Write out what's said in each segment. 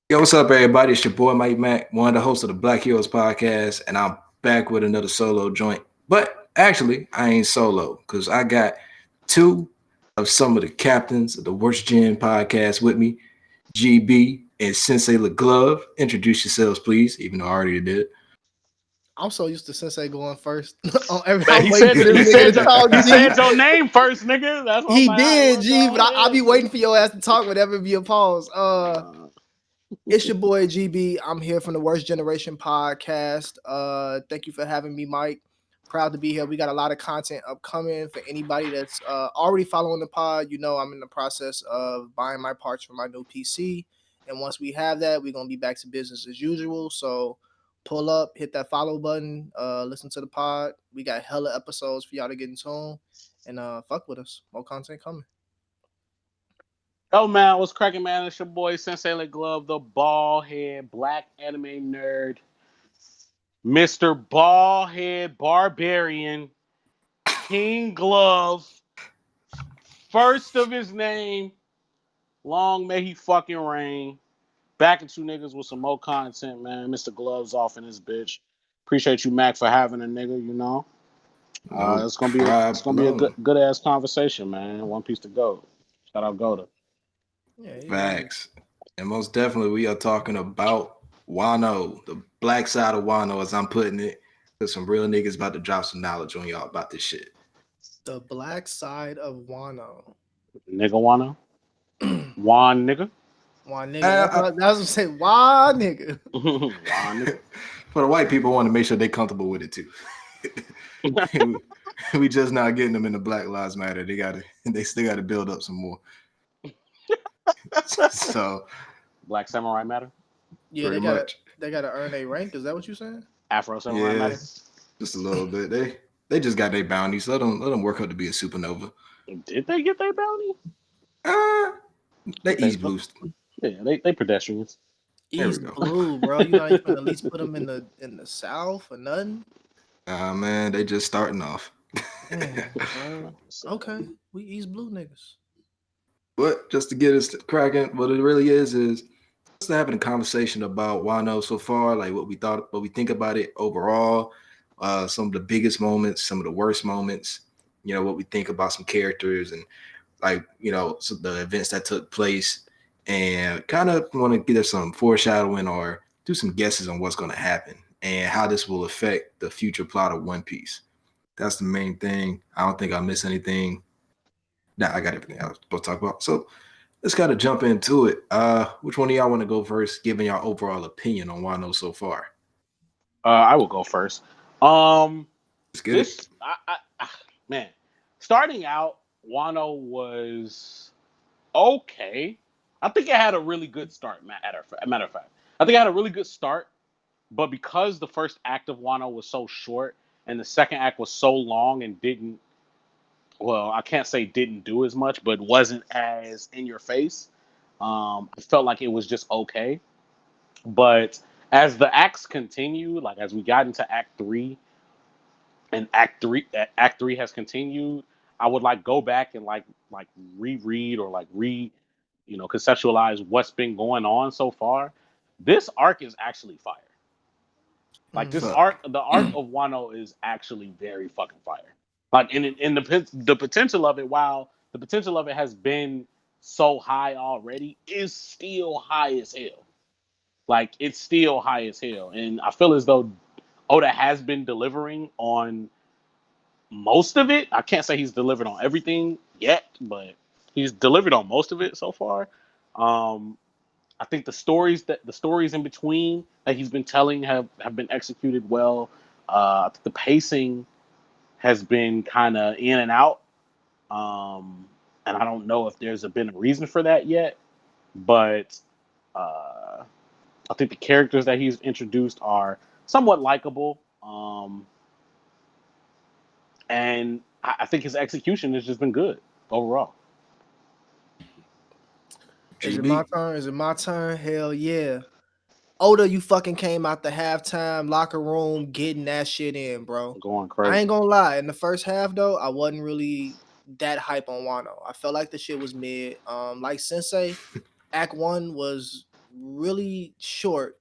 Yo, what's up, everybody? It's your boy Mike Mack, one of the hosts of the Black Heroes Podcast, and I'm back with another solo joint. But actually, I ain't solo because I got two of some of the captains of the Worstgen Podcast with me, GB and Sensei LeGlove. Introduce yourselves, please, even though I already did. I'm so used to Sensei going first. Man, I'm waiting for this nigga to talk, he G. said your name first, nigga. That's what I'm He like. All right, did, well, G, but go I'll be ahead. waiting for your ass to talk whenever it be a pause. Uh, It's your boy GB. I'm here from the Worst Generation Podcast. Thank you for having me, Mike. Proud to be here. We got a lot of content upcoming for anybody that's already following the pod. You know, I'm in the process of buying my parts for my new PC. And once we have that, we're gonna be back to business as usual. So pull up, hit that follow button, listen to the pod. We got hella episodes for y'all to get in tune. And fuck with us. More content coming. oh man, what's cracking, man? It's your boy Sensei Glove, the bald head black anime nerd, Mister Bald Head Barbarian, King Glove, first of his name. Long may he fucking reign. Back at you niggas with some more content, man. Mister Gloves off in this bitch. Appreciate you, Mac, for having a nigga. You know. No It's gonna be a good problem. good ass conversation, man. One piece to go. Shout out Goda. Yeah. Facts. And most definitely, we are talking about Wano, the black side of Wano, as I'm putting it. Because some real niggas about to drop some knowledge on y'all about this shit. The black side of Wano. Nigga wanna? Why Wan nigga? nigga? Uh, That's what I'm saying. Why nigga? Wan nigga. For the white people, want to make sure they're comfortable with it too. we just not getting them in the Black Lives Matter. They still gotta build up some more. So Black Samurai Matter? Yeah, pretty much, they gotta earn a rank. Is that what you saying? Afro Samurai yeah, Matter? just a little bit. They just got their bounties. Let them work up to be a supernova. Did they get their bounty? Uh, they Okay, ease so boost. yeah, they pedestrians. There we East go. Blue, bro. You not even at least put them in the South or nothing. Man, they just starting off. Damn, bro. Okay, we East Blue niggas. But just to get us cracking, what it really is just having a conversation about Wano so far, like what we think about it overall, some of the biggest moments, some of the worst moments, what we think about some characters and like, so the events that took place and kind of want to get us some foreshadowing or do some guesses on what's going to happen and how this will affect the future plot of One Piece. That's the main thing. I don't think I miss anything. Nah, I got everything I was supposed to talk about. So let's kind of jump into it. Which one of y'all want to go first, giving y'all overall opinion on Wano so far? I will go first. Um, Let's get it. this man, starting out, Wano was okay. I think it had a really good start. Matter of fact, I think it had a really good start, but because the first act of Wano was so short and the second act was so long and didn't, well, I can't say didn't do as much, but wasn't as in your face. I felt like it was just okay. But as the acts continued, like as we got into Act Three, and Act Three has continued, I would like go back and like reread or like conceptualize what's been going on so far. This arc is actually fire. Like Mm. this Fuck. arc, the arc of Wano is actually very fucking fire. Like in the potential of it, while the potential of it has been so high already, is still high as hell. Like it's still high as hell, and I feel as though Oda has been delivering on most of it. I can't say he's delivered on everything yet, but he's delivered on most of it so far. Um, I think the stories in between that he's been telling have been executed well. I think the pacing has been kind of in and out, and I don't know if been a reason for that yet. But uh, I think the characters that he's introduced are somewhat likable, and I think his execution has just been good overall. Is it my GB. turn? Is it my turn? Hell yeah. Oda, you fucking came out the halftime locker room getting that shit in, bro. Going I ain't crazy. gonna lie. In the first half though, I wasn't really that hype on Wano. I felt like the shit was mid. Like Sensei, Act One was really short.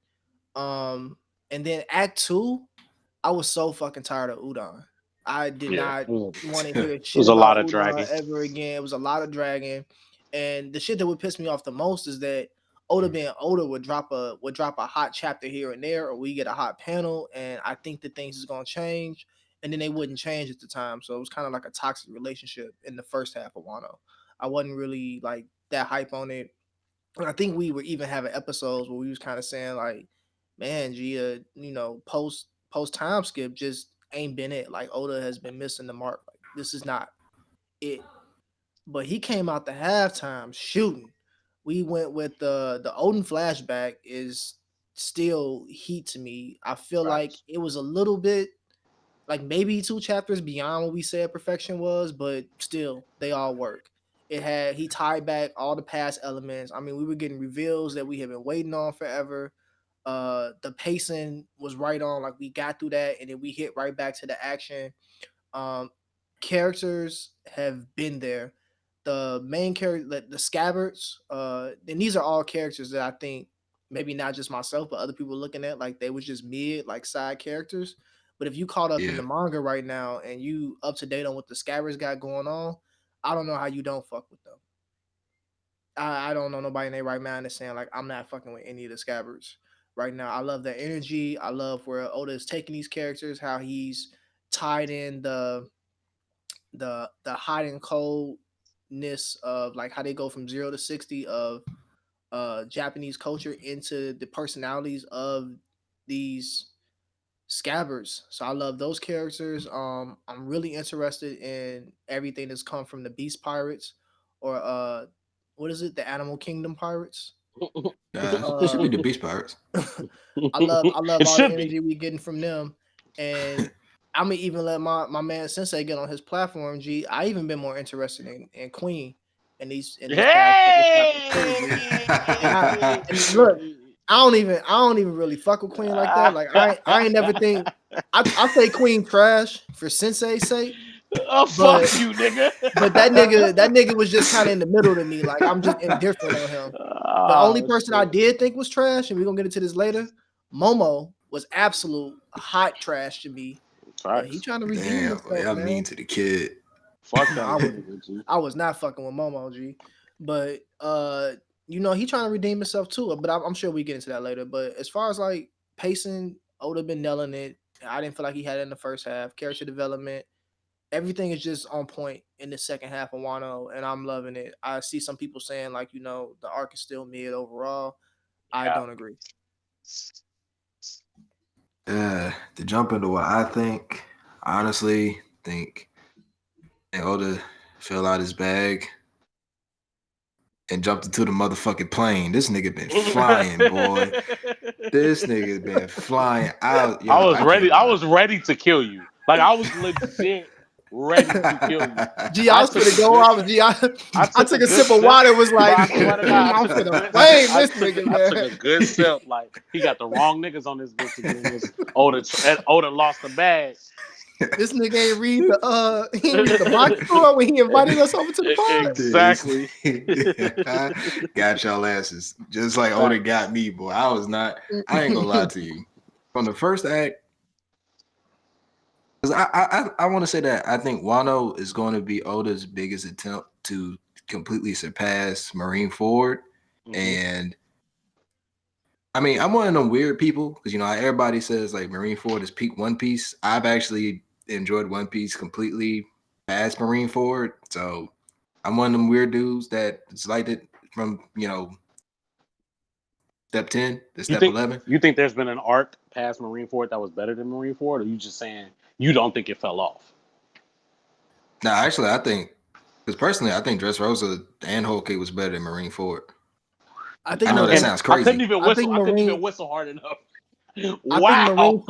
And then Act 2, I was so fucking tired of Udon. I did not want to hear It shit was a lot about of Udon dragging. ever again. It was a lot of dragging. And the shit that would piss me off the most is that Oda being Oda would drop a hot chapter here and there, or we get a hot panel, and I think that things is gonna change, and then they wouldn't change at the time. So it was kind of like a toxic relationship in the first half of Wano. I wasn't really like that hype on it. And I think we were even having episodes where we was kind of saying like, man, Gia, post time skip just ain't been it. Like Oda has been missing the mark. Like this is not it. But he came out the halftime shooting. We went with the Odin flashback is still heat to me. I feel like it was a little bit like maybe 2 chapters beyond what we said perfection was, but still they all work. He tied back all the past elements. I mean, we were getting reveals that we have been waiting on forever. The pacing was right on, like we got through that, and then we hit right back to the action. Um, Characters have been there. The main character, the scabbards, and these are all characters that I think maybe not just myself, but other people looking at like they was just mid, like side characters. But if you caught up in the manga right now and you up to date on what the scabbards got going on, I don't know how you don't fuck with them. I don't know nobody in their right mind is saying like I'm not fucking with any of the scabbards right now. I love their energy. I love where Oda is taking these characters, how he's tied in the hot and coldness of like how they go from 0 to 60 of Japanese culture into the personalities of these scabbards. So I love those characters. I'm really interested in everything that's come from the Beast Pirates or what is it? The Animal Kingdom Pirates. It should be the Beast Pirates. I love It all the should be. energy we getting from them. And I'm gonna even let my man Sensei get on his platform. I even been more interested in Queen in these past couple chapters too, G. And look, I don't even really fuck with Queen like that. Like I ain't never think I say Queen trash for Sensei's sake. Oh But fuck you, nigga. but that nigga was just kind of in the middle to me. Like I'm just indifferent on him. The only person I did think was trash, and we're gonna get into this later, Momo was absolute hot trash to me. But he trying to redeem himself, y'all man. mean to the kid. Fuck No, that. I was not fucking with Momo, G. But he trying to redeem himself too. But I'm sure we get into that later. But as far as like pacing, Oda been nailing it. I didn't feel like he had it in the first half. Character development, everything is just on point in the second half of Wano, and I'm loving it. I see some people saying like, the arc is still mid overall. I don't agree. To jump into what I think, honestly, think Oda fell out his bag and jumped into the motherfucking plane. This nigga been flying, boy. This nigga been flying out. Yo, I was ready to kill you. Like I was legit ready to kill you. G, I was gonna go off. G, I took a sip of water. Was like, I'm gonna flame this nigga, man. I took a good sip. Like he got the wrong niggas on this bitch again. Oda lost the bag. This nigga ain't read the box score when he invited us over to the pod. Exactly. Got y'all asses. Just like Oda got me, boy. I ain't gonna lie to you. From the first act, because I want to say that I think Wano is going to be Oda's biggest attempt to completely surpass Marineford. Mm-hmm. And I mean, I'm one of them weird people because everybody says like Marineford is peak One Piece. I've actually enjoyed One Piece completely past Marineford, so I'm one of them weird dudes that it's like it from step 10 to step 11. You think there's been an arc past Marineford that was better than Marineford, or are you just saying you don't think it fell off? No, actually, I think because personally, I think Dressrosa and Whole Cake was better than Marineford. I know that sounds crazy. I couldn't even whistle hard enough. Wow.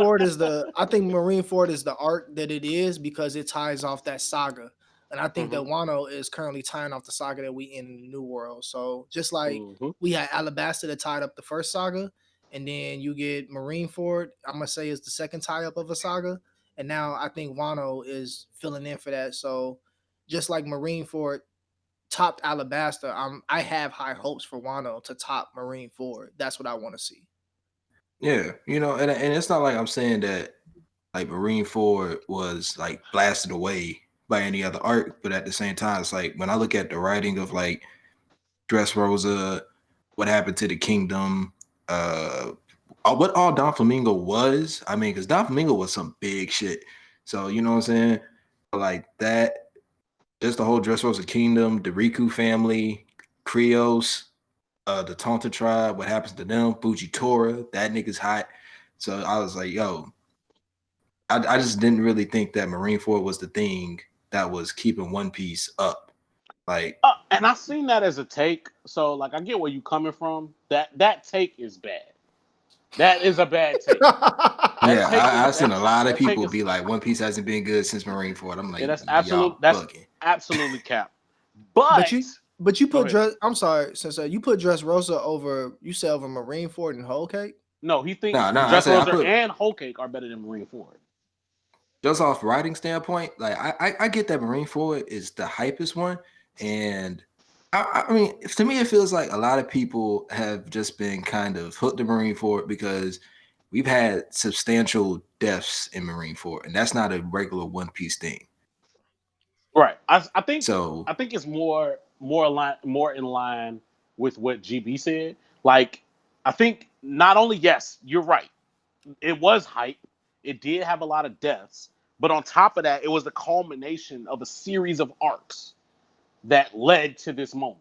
I think Marineford is the arc that it is because it ties off that saga. And I think that Wano is currently tying off the saga that we in the New World. So just like we had Alabasta that tied up the first saga, and then you get Marineford, I'm gonna say is the second tie up of a saga. And now I think Wano is filling in for that. So just like Marineford topped Alabasta, I have high hopes for Wano to top Marine Ford. That's what I want to see. Yeah, and it's not like I'm saying that like Marine Ford was like blasted away by any other arc, but at the same time, it's like when I look at the writing of like Dressrosa, what happened to the kingdom, what all Don Flamingo was. I mean, because Don Flamingo was some big shit. So you know what I'm saying? Like that, just the whole Dressrosa kingdom, the Riku family, Krios, the Tonta tribe, what happens to them, Fujitora, that nigga's hot. So I was like, yo, I just didn't really think that Marineford was the thing that was keeping One Piece up. Like, and I seen that as a take. So like, I get where you coming from. That take is bad. That is a bad take. I've seen a lot of people be like, One Piece hasn't been good since Marineford. I'm like, yeah, that's bugging. Absolutely cap. But you put I'm sorry, Sensei, you put Dressrosa over Marineford and Whole Cake? No, he thinks Dressrosa and Whole Cake are better than Marineford. Just off writing standpoint, like I get that Marineford is the hypest one, and I mean, to me, it feels like a lot of people have just been kind of hooked to Marineford because we've had substantial deaths in Marineford, and that's not a regular One Piece thing. Right. I think so. I think it's more in line with what GB said. Like, I think not only, yes, you're right. It was hype. It did have a lot of deaths, but on top of that, it was the culmination of a series of arcs that led to this moment.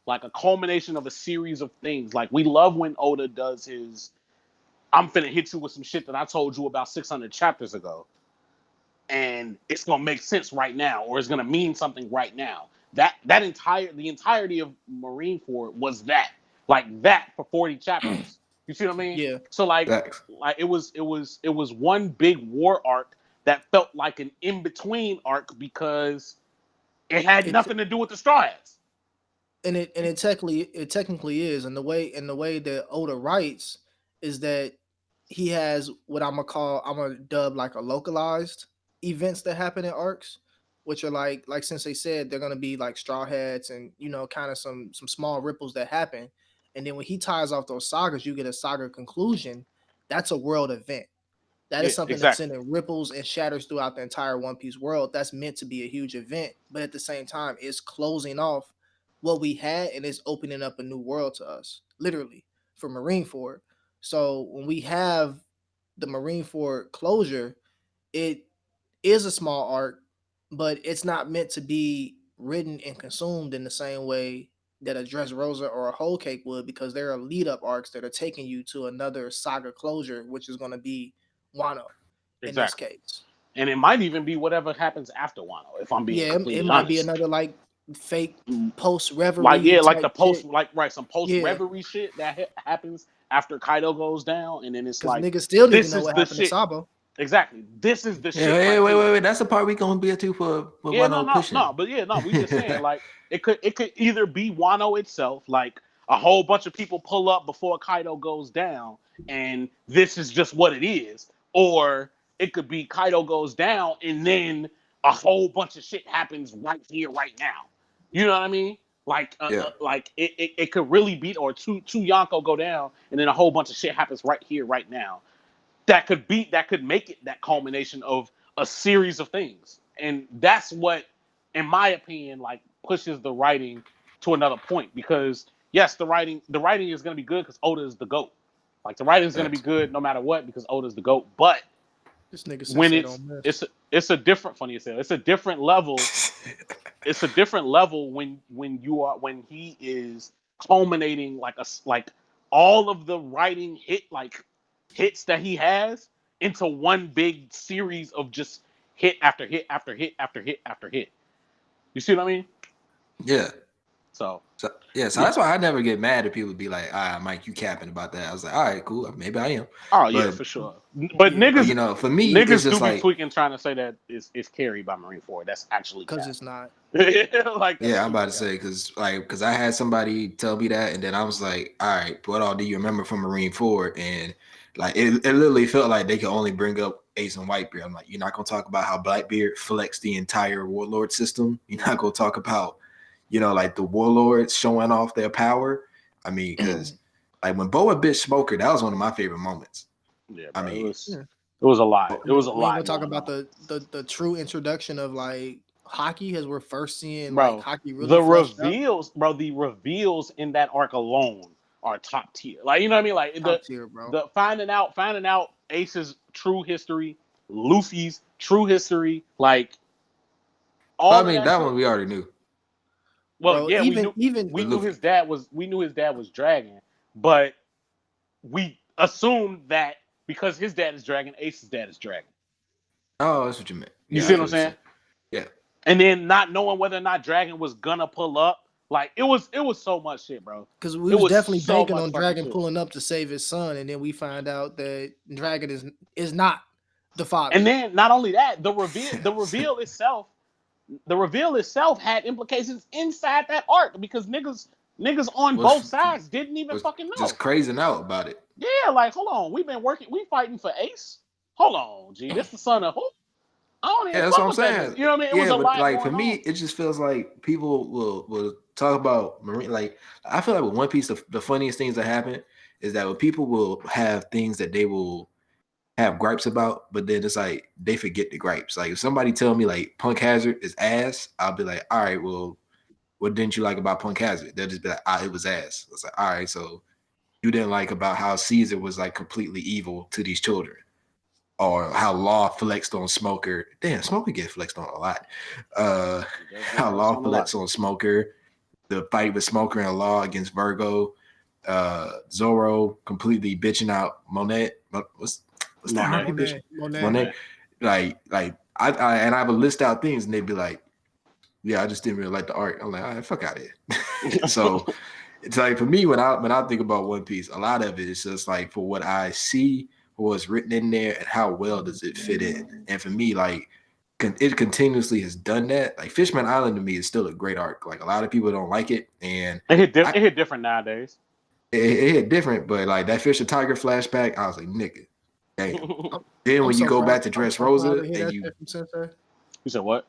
Like a culmination of a series of things. Like, we love when Oda does his, I'm finna hit you with some shit that I told you about 600 chapters ago. And it's gonna make sense right now, or it's gonna mean something right now. The entirety of Marineford was that. Like that for 40 chapters. You see what I mean? Yeah. So like it was one big war arc that felt like an in-between arc because it had nothing to do with the Straw Hats. And it technically is, and the way that Oda writes is that he has what I'm gonna dub like a localized events that happen in arcs, which are like Sensei said, they're gonna be like Straw Hats and kind of some small ripples that happen. And then when he ties off those sagas, you get a saga conclusion. That's a world event. That is something that's sending ripples and shatters throughout the entire One Piece world. That's meant to be a huge event, but at the same time, it's closing off what we had and it's opening up a new world to us, literally, for Marineford. So when we have the Marineford closure, it is a small arc, but it's not meant to be written and consumed in the same way that a Dressrosa or a Whole Cake would, because there are lead up arcs that are taking you to another saga closure, which is going to be Wano in this case. And it might even be whatever happens after Wano, if I'm being completely honest. Might be another like fake post reverie, some post reverie shit that happens after Kaido goes down, and then it's like niggas still need to know what happened to Sabo. Exactly. This is the shit. Wait. That's the part we gonna be to for Wano pushing. We just saying like it could either be Wano itself, like a whole bunch of people pull up before Kaido goes down, and this is just what it is, or it could be Kaido goes down, and then a whole bunch of shit happens right here, right now. You know what I mean? Like, like it could really be, or two Yonko go down, and then a whole bunch of shit happens right here, right now. That could make it that culmination of a series of things, and that's what, in my opinion, like pushes the writing to another point. Because yes, the writing is going to be good because Oda is the GOAT. Like the writing is going to be good no matter what because Oda is the GOAT. But this nigga when it's a different funny as hell. It's a different level. It's a different level when he is culminating like all of the writing hits that he has into one big series of just hit after hit after hit after hit after hit. You see what I mean? Yeah. So that's why I never get mad if people be like, Mike, you capping about that. I was like, all right, cool. Maybe I am. Oh, yeah, for sure. But niggas, for me, niggas it's just do be tweaking trying to say that it's carried by Marineford. That's actually because it's not. I'm about to say because I had somebody tell me that, and then I was like, all right, what all do you remember from Marineford? And like it literally felt like they could only bring up Ace and Whitebeard. I'm like, you're not gonna talk about how Blackbeard flexed the entire Warlord system. You're not gonna talk about like the warlords showing off their power. I mean, because like when Boa bitch Smoker, that was one of my favorite moments. Yeah, bro, I mean, it was a lot. It was a we lot. ain't gonna talk about the true introduction of like hockey as we're first seeing bro, like hockey really the fleshed reveals, bro. The reveals in that arc alone are top tier. Like, you know what I mean? Like top tier, bro. the finding out Ace's true history, Luffy's true history, like all I of mean, that one shit. we already knew. Well, Bro, yeah, even we knew his dad was Dragon, but we assumed that because his dad is Dragon, Ace's dad is Dragon. Oh, that's what you meant. You see what I'm saying? Yeah. And then not knowing whether or not Dragon was gonna pull up, like it was so much shit, bro. because we It was was definitely so banking much on fucking Dragon shit. pulling up to save his son, and then we find out that Dragon is not the father. And then not only that, the reveal itself had implications inside that arc because niggas on both sides didn't even fucking know. Just crazing out about it. Yeah, like hold on, we fighting for Ace. Hold on, G, this the son of who? I don't even that's what I'm saying. That. You know what I mean? It was a lot like for going me, on. it just feels like people will talk about Marine. Like I feel like with One Piece, the funniest things that happen is that when people will have things that they will have gripes about, but then it's like they forget the gripes. Like if somebody tell me like Punk Hazard is ass, I'll be like, all right, well, what didn't you like about Punk Hazard? They'll just be like, it was ass. It's like, all right, so you didn't like about how Caesar was like completely evil to these children. Or how Law flexed on Smoker. Damn, Smoker get flexed on a lot. How Law flexed on Smoker. The fight with Smoker and Law against Virgo. Zoro completely bitching out Monet. What's that? Monet. Like I have a list out things and they'd be like, yeah, I just didn't really like the art. I'm like, all right, fuck out of here. So it's like for me when I think about One Piece, a lot of it is just like for what I see, what's written in there, and how well does it fit in. And for me, like it continuously has done that. Like Fishman Island to me is still a great arc. Like a lot of people don't like it, and it hit different nowadays. It hit different, but like that Fish and Tiger flashback, I was like, nigga, damn. Then when you go back to Dressrosa and you said what?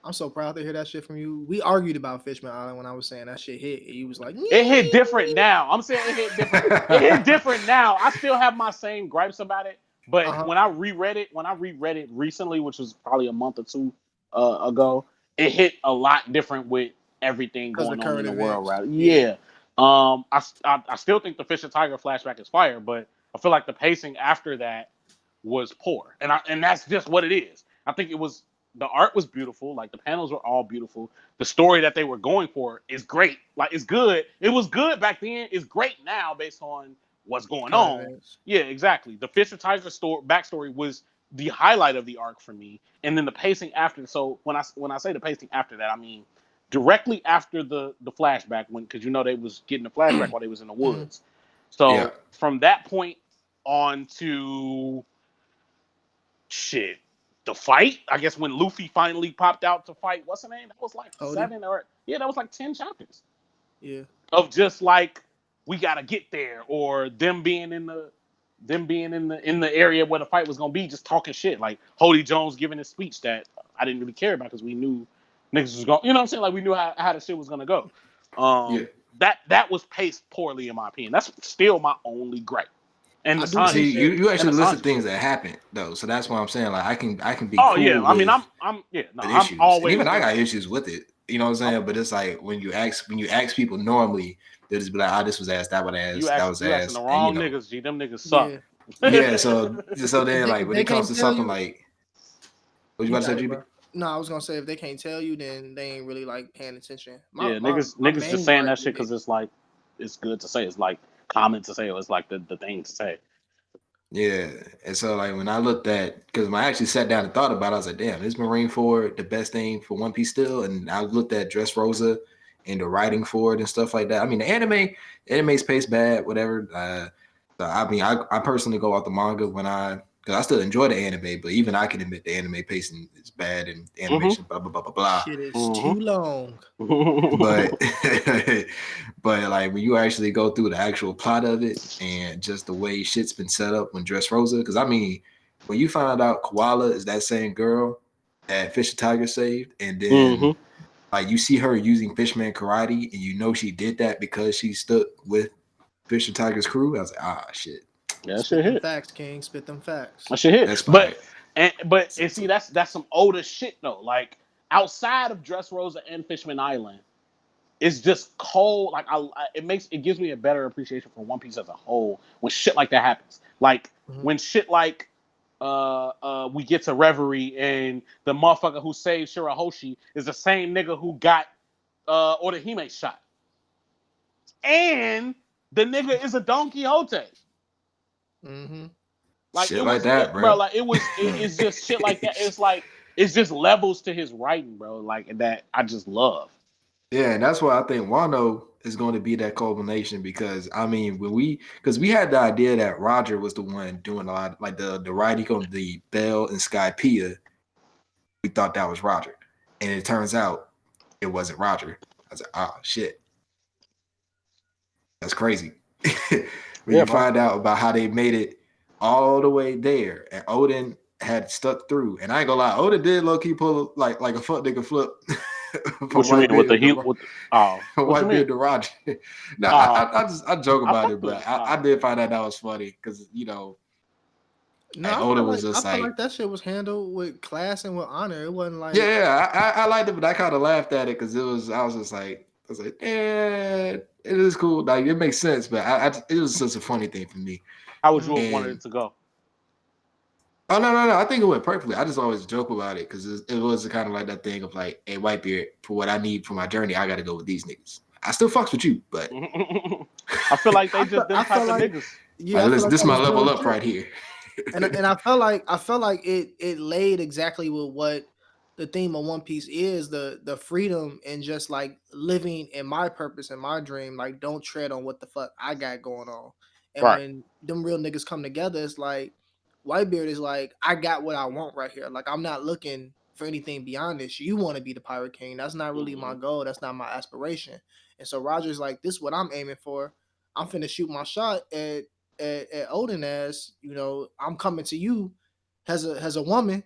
I'm so proud to hear that shit from you. We argued about Fishman Island when I was saying that shit hit. He was like, it hit different now. I'm saying it hit different. It hit different now. I still have my same gripes about it, but when I reread it recently, which was probably a month or two ago, it hit a lot different with everything going on in the world, right? Yeah. I still think the Fish and Tiger flashback is fire, but I feel like the pacing after that was poor, and that's just what it is. I think the art was beautiful, like the panels were all beautiful. The story that they were going for is great, like it's good. It was good back then. It's great now based on what's going on. Yeah, exactly. The Fish and Tiger backstory was the highlight of the arc for me, and then the pacing after. So when I say the pacing after that, I mean directly after the flashback, because they was getting the flashback while they was in the woods. So from that point on to the fight, I guess when Luffy finally popped out to fight, what's her name? That was like 7 or that was like 10 chapters. Yeah. Of just like we gotta get there, or them being in the area where the fight was gonna be, just talking shit. Like Hody Jones giving his speech that I didn't really care about because we knew niggas was going. You know what I'm saying? Like we knew how the shit was gonna go. That was paced poorly in my opinion. That's still my only gripe. And the see, you actually list things that happened though, so that's why I'm saying like I can be. Oh cool yeah, I mean I'm always. And even I got issues with it. You know what I'm saying? But it's like when you ask people normally, they'll just be like, this was ass, that was ass, that was ass. The wrong niggas, G. Them niggas suck. Yeah. So then like when it comes to something like, what you about to say, GB? No, I was gonna say if they can't tell you, then they ain't really like paying attention. Niggas just saying that shit because it's like it's good to say. It's like common to say. It's like the thing to say. Yeah, and so like when I looked at, because when I actually sat down and thought about it, I was like, damn, is Marineford the best thing for One Piece still? And I looked at Dressrosa and the writing for it and stuff like that. I mean, the anime's paced bad, whatever. So, I mean, I personally go off the manga because I still enjoy the anime, but even I can admit the anime pacing is bad and animation, blah, blah, blah, blah, blah. Shit is too long. But like when you actually go through the actual plot of it and just the way shit's been set up when Dressrosa, because I mean, when you find out Koala is that same girl that Fish and Tiger saved, and then Like you see her using Fishman karate, and you know she did that because she stood with Fish and Tiger's crew. I was like, shit. Yeah, that shit Spit them hit. facts, King. Spit them facts. That shit hit. That's fine. But see, that's some older shit though. Like outside of Dressrosa and Fishman Island, it's just cold. Like it gives me a better appreciation for One Piece as a whole when shit like that happens. Like when shit like we get to Reverie and the motherfucker who saved Shirahoshi is the same nigga who got Orihime shot. And the nigga is a Don Quixote. Like shit it like was, that, bro. Like it's just shit like that. It's just levels to his writing, bro. Like that I just love. Yeah, and that's why I think Wano is going to be that culmination because I mean we had the idea that Roger was the one doing a lot like the writing on the Bell and Skypiea. We thought that was Roger, and it turns out it wasn't Roger. I was like, shit, that's crazy. When you find out about how they made it all the way there, and Odin had stuck through, and I ain't gonna lie, Odin did low key pull like a fuck nigga flip. What you mean with the heel? White beard to Roger? No, I joke about it, but I did find that was funny because Odin was just I feel like that shit was handled with class and with honor. It wasn't like I liked it, but I kind of laughed at it because I was like, yeah, it is cool, like it makes sense, but it was just a funny thing for me. How would you have wanted it to go? Oh no! I think it went perfectly. I just always joke about it because it was kind of like that thing of like, hey, Whitebeard, for what I need for my journey, I got to go with these niggas. I still fucks with you, but I feel like they just them type of niggas. Yeah, listen, this is my level up right here. and I felt like it laid exactly with what the theme of One Piece is, the freedom and just like living in my purpose and my dream. Like, don't tread on what the fuck I got going on. And when them real niggas come together, it's like Whitebeard is like, I got what I want right here. Like, I'm not looking for anything beyond this. You want to be the Pirate King. That's not really my goal. That's not my aspiration. And so Roger's like, this is what I'm aiming for. I'm finna shoot my shot at Odin as, I'm coming to you as a woman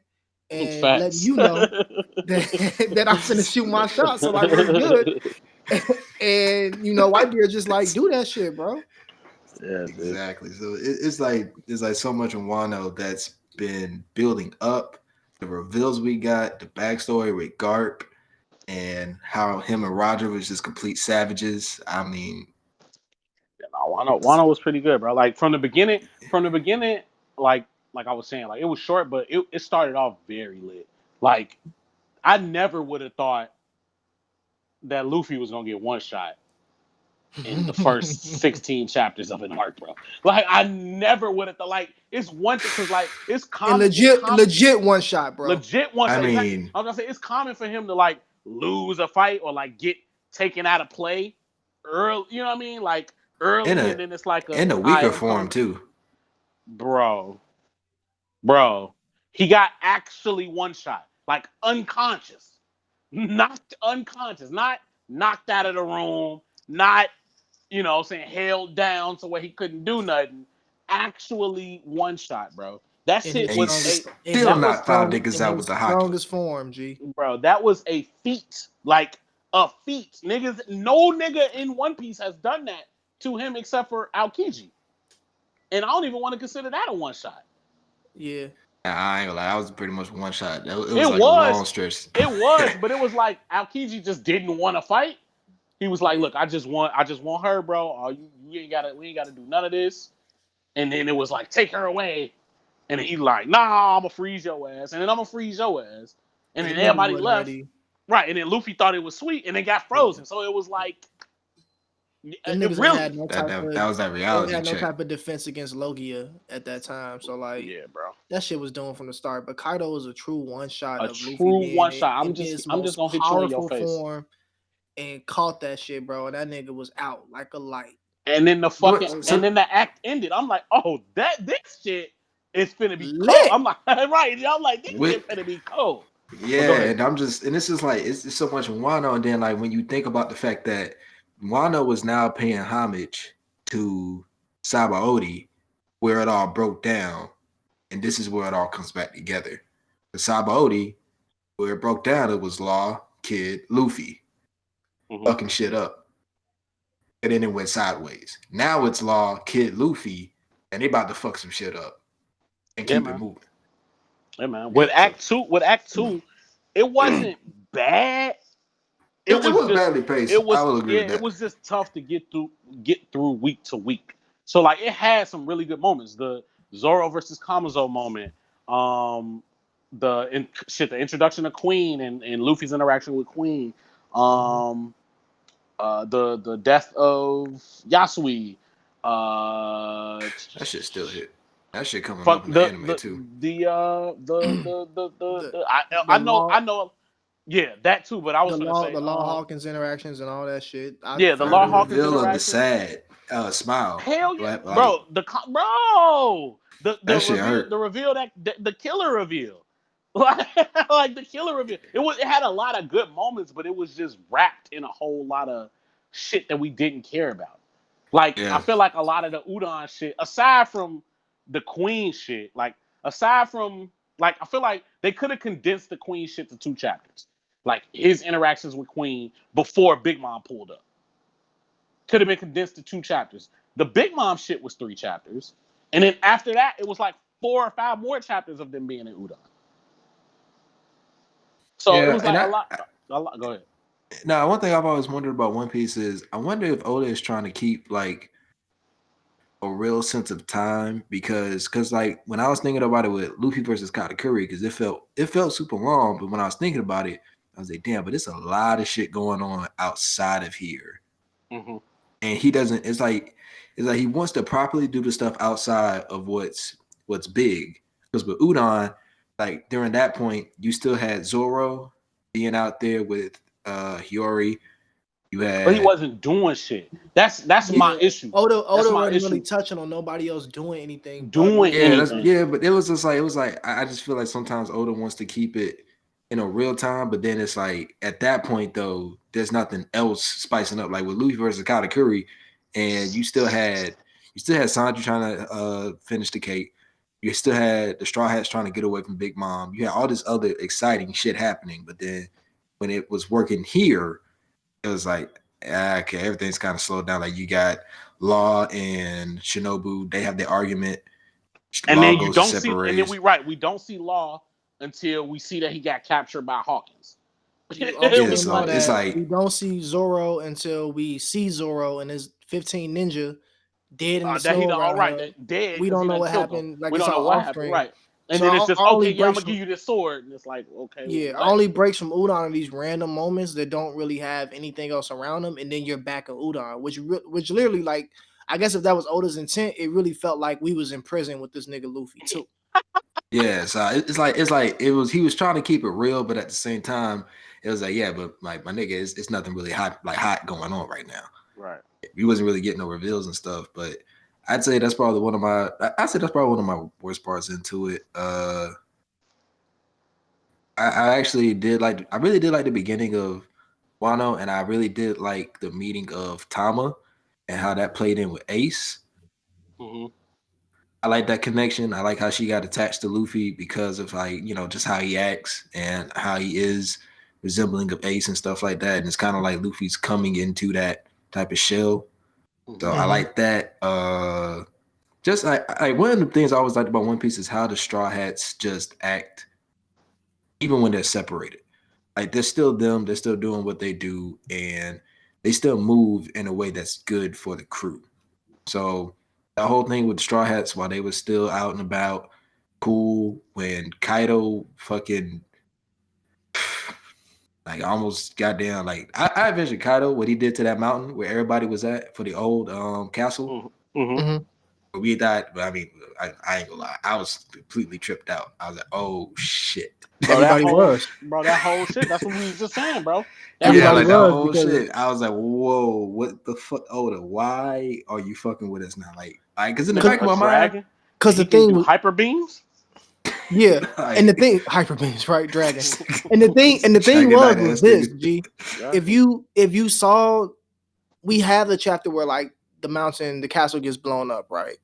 and letting you know that I'm finna shoot my shot. So like, we're good. And Whitebeard just like, do that shit, bro. Yeah, exactly. So it's like so much in Wano that's been building up. The reveals we got, the backstory with Garp, and how him and Roger was just complete savages. I mean, Wano was pretty good, bro. Like from the beginning, like I was saying, like it was short, but it started off very lit. Like I never would have thought that Luffy was gonna get one shot in the first 16 chapters of an arc, bro. Like I never would have thought. Like it's one thing because like it's common, legit one shot, bro. Legit one shot. I mean, I was gonna say it's common for him to like lose a fight or like get taken out of play early. You know what I mean? Like early, and then it's like in a weaker form too, bro. He got actually one shot, like unconscious, not knocked out of the room, not. Saying held down to where he couldn't do nothing. Actually, one shot, bro. That shit was still not 5 niggas out with the hockey. Strongest form, G. Bro, that was a feat. Like a feat. Niggas, no nigga in One Piece has done that to him except for Aokiji. And I don't even want to consider that a one shot. Yeah. I ain't gonna lie, that was pretty much one shot. It was a long stretch. It was, but it was like Aokiji just didn't want to fight. He was like, "Look, I just want her, bro. We ain't gotta do none of this." And then it was like, "Take her away," and then he like, "Nah, I'm gonna freeze your ass," and then I'm gonna freeze your ass, and then everybody left. Right, and then Luffy thought it was sweet, and then got frozen. So it was like, really that was that reality check. No type of defense against Logia at that time. So like, yeah, bro, that shit was doomed from the start. But Kaido was a true one shot. I'm just gonna hit you in your face. Form. And caught that shit, bro. And that nigga was out like a light. And then the act ended. I'm like, oh, this shit is finna be cold. I'm like, right. I'm like, this shit finna be cold. Yeah, and this is like it's so much Wano, and then like when you think about the fact that Wano was now paying homage to Sabaody, where it all broke down, and this is where it all comes back together. The Sabaody, where it broke down, it was law, Kid, Luffy, fucking shit up. And then it went sideways. Now it's Law, Kid, Luffy, and they about to fuck some shit up and keep it moving. Yeah, man. With Act Two, it wasn't bad. It was badly paced. I will agree with that. It was just tough to get through week to week. So like it had some really good moments. The Zoro versus Kamazo moment. The introduction of Queen and Luffy's interaction with Queen. The death of Yasui. That shit still hit. That shit coming up in the anime too. I know. Yeah, that too. But I was gonna say the Law Hawkins interactions and all that shit. The Law Hawkins reveal of the sad smile. Hell yeah, like, bro! That shit hurt. The reveal the killer reveal, like the killer reveal. It had a lot of good moments, but it was just wrapped in a whole lot of shit that we didn't care about. Like I feel like a lot of the Udon shit, aside from the Queen shit, I feel like they could have condensed the Queen shit to 2 chapters. Like his interactions with Queen before Big Mom pulled up. Could have been condensed to 2 chapters. The Big Mom shit was 3 chapters. And then after that, it was like 4 or 5 more chapters of them being in Udon. So it was like a lot. Go ahead. Now, one thing I've always wondered about One Piece is I wonder if Oda is trying to keep like a real sense of time because like when I was thinking about it with Luffy versus Katakuri, because it felt super long, but when I was thinking about it, I was like, damn, but it's a lot of shit going on outside of here. Mm-hmm. And he doesn't, it's like he wants to properly do the stuff outside of what's big. Because with Udon, like during that point, you still had Zoro being out there with Hiyori. But he wasn't doing shit. That's my issue. Oda wasn't really touching on nobody else doing anything. But it was just like I just feel like sometimes Oda wants to keep it in a real time, but then it's like at that point though, there's nothing else spicing up. Like with Luffy versus Katakuri, and you still had Sanji trying to finish the cake. You still had the Straw Hats trying to get away from Big Mom. You had all this other exciting shit happening, but then when it was working here, it was like, okay, everything's kind of slowed down. Like you got Law and Shinobu, they have their argument. And Law then you don't see, and then we don't see Law until we see that he got captured by Hawkins. So it's like we don't see Zoro until we see Zoro and his 15 ninja dead in the snow. Dead. We don't know what happened. Like we don't know what happened, right? And so then it's just okay. Yeah, I'm gonna give you this sword, and it's like okay. Yeah, only breaks from Udon in these random moments that don't really have anything else around them, and then you're back in Udon, which literally, like, I guess if that was Oda's intent, it really felt like we was in prison with this nigga Luffy too. Yeah, so it's like he was trying to keep it real, but at the same time, it was like, yeah, but like my nigga, it's nothing really hot going on right now. Right. We wasn't really getting no reveals and stuff, but I'd say that's probably one of my worst parts into it. I really did like the beginning of Wano, and I really did like the meeting of Tama and how that played in with Ace. Mm-hmm. I like that connection. I like how she got attached to Luffy because of just how he acts and how he is resembling of Ace and stuff like that. And it's kind of like Luffy's coming into that type of shell. So I like that. Just I one of the things I always liked about One Piece is how the Straw Hats just act, even when they're separated. Like they're still them, they're still doing what they do, and they still move in a way that's good for the crew. So the whole thing with the Straw Hats, while they were still out and about, cool. When Kaido fucking like almost goddamn like I envisioned Kaido what he did to that mountain where everybody was at for the old castle. Mm-hmm. We thought, but I mean, I ain't gonna lie, I was completely tripped out. I was like, oh shit. Everybody was. Bro, that whole shit, that's what we was just saying, bro. That whole shit. I was like, whoa, what the fuck, Oda? Why are you fucking with us now? Like because in the back of my mind, because the thing with hyper beams. Yeah, and the thing hyper beams, right? Dragon. And the thing was this, G. If you saw, we have the chapter where like the castle gets blown up, right?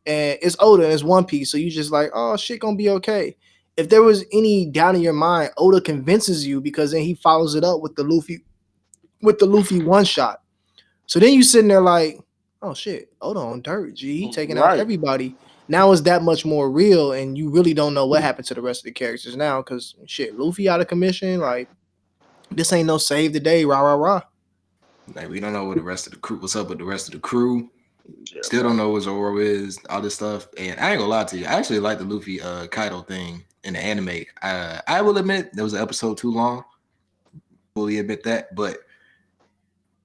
And it's Oda and it's One Piece, so you just like, oh shit, gonna be okay. if there was any doubt in your mind, Oda convinces you because then he follows it up with the Luffy one shot. So then you sitting there like, oh shit, Oda on dirt, G, he taking out everybody. Now it's that much more real, and you really don't know what happened to the rest of the characters now because shit, Luffy out of commission. Like, this ain't no save the day, rah rah rah. Like, we don't know what the rest of the crew, what's up with the rest of the crew. Yeah, Still don't know what Zoro is, all this stuff. And I ain't gonna lie to you, I actually like the Luffy Kaido thing in the anime. I will admit there was an episode too long. Fully admit that. But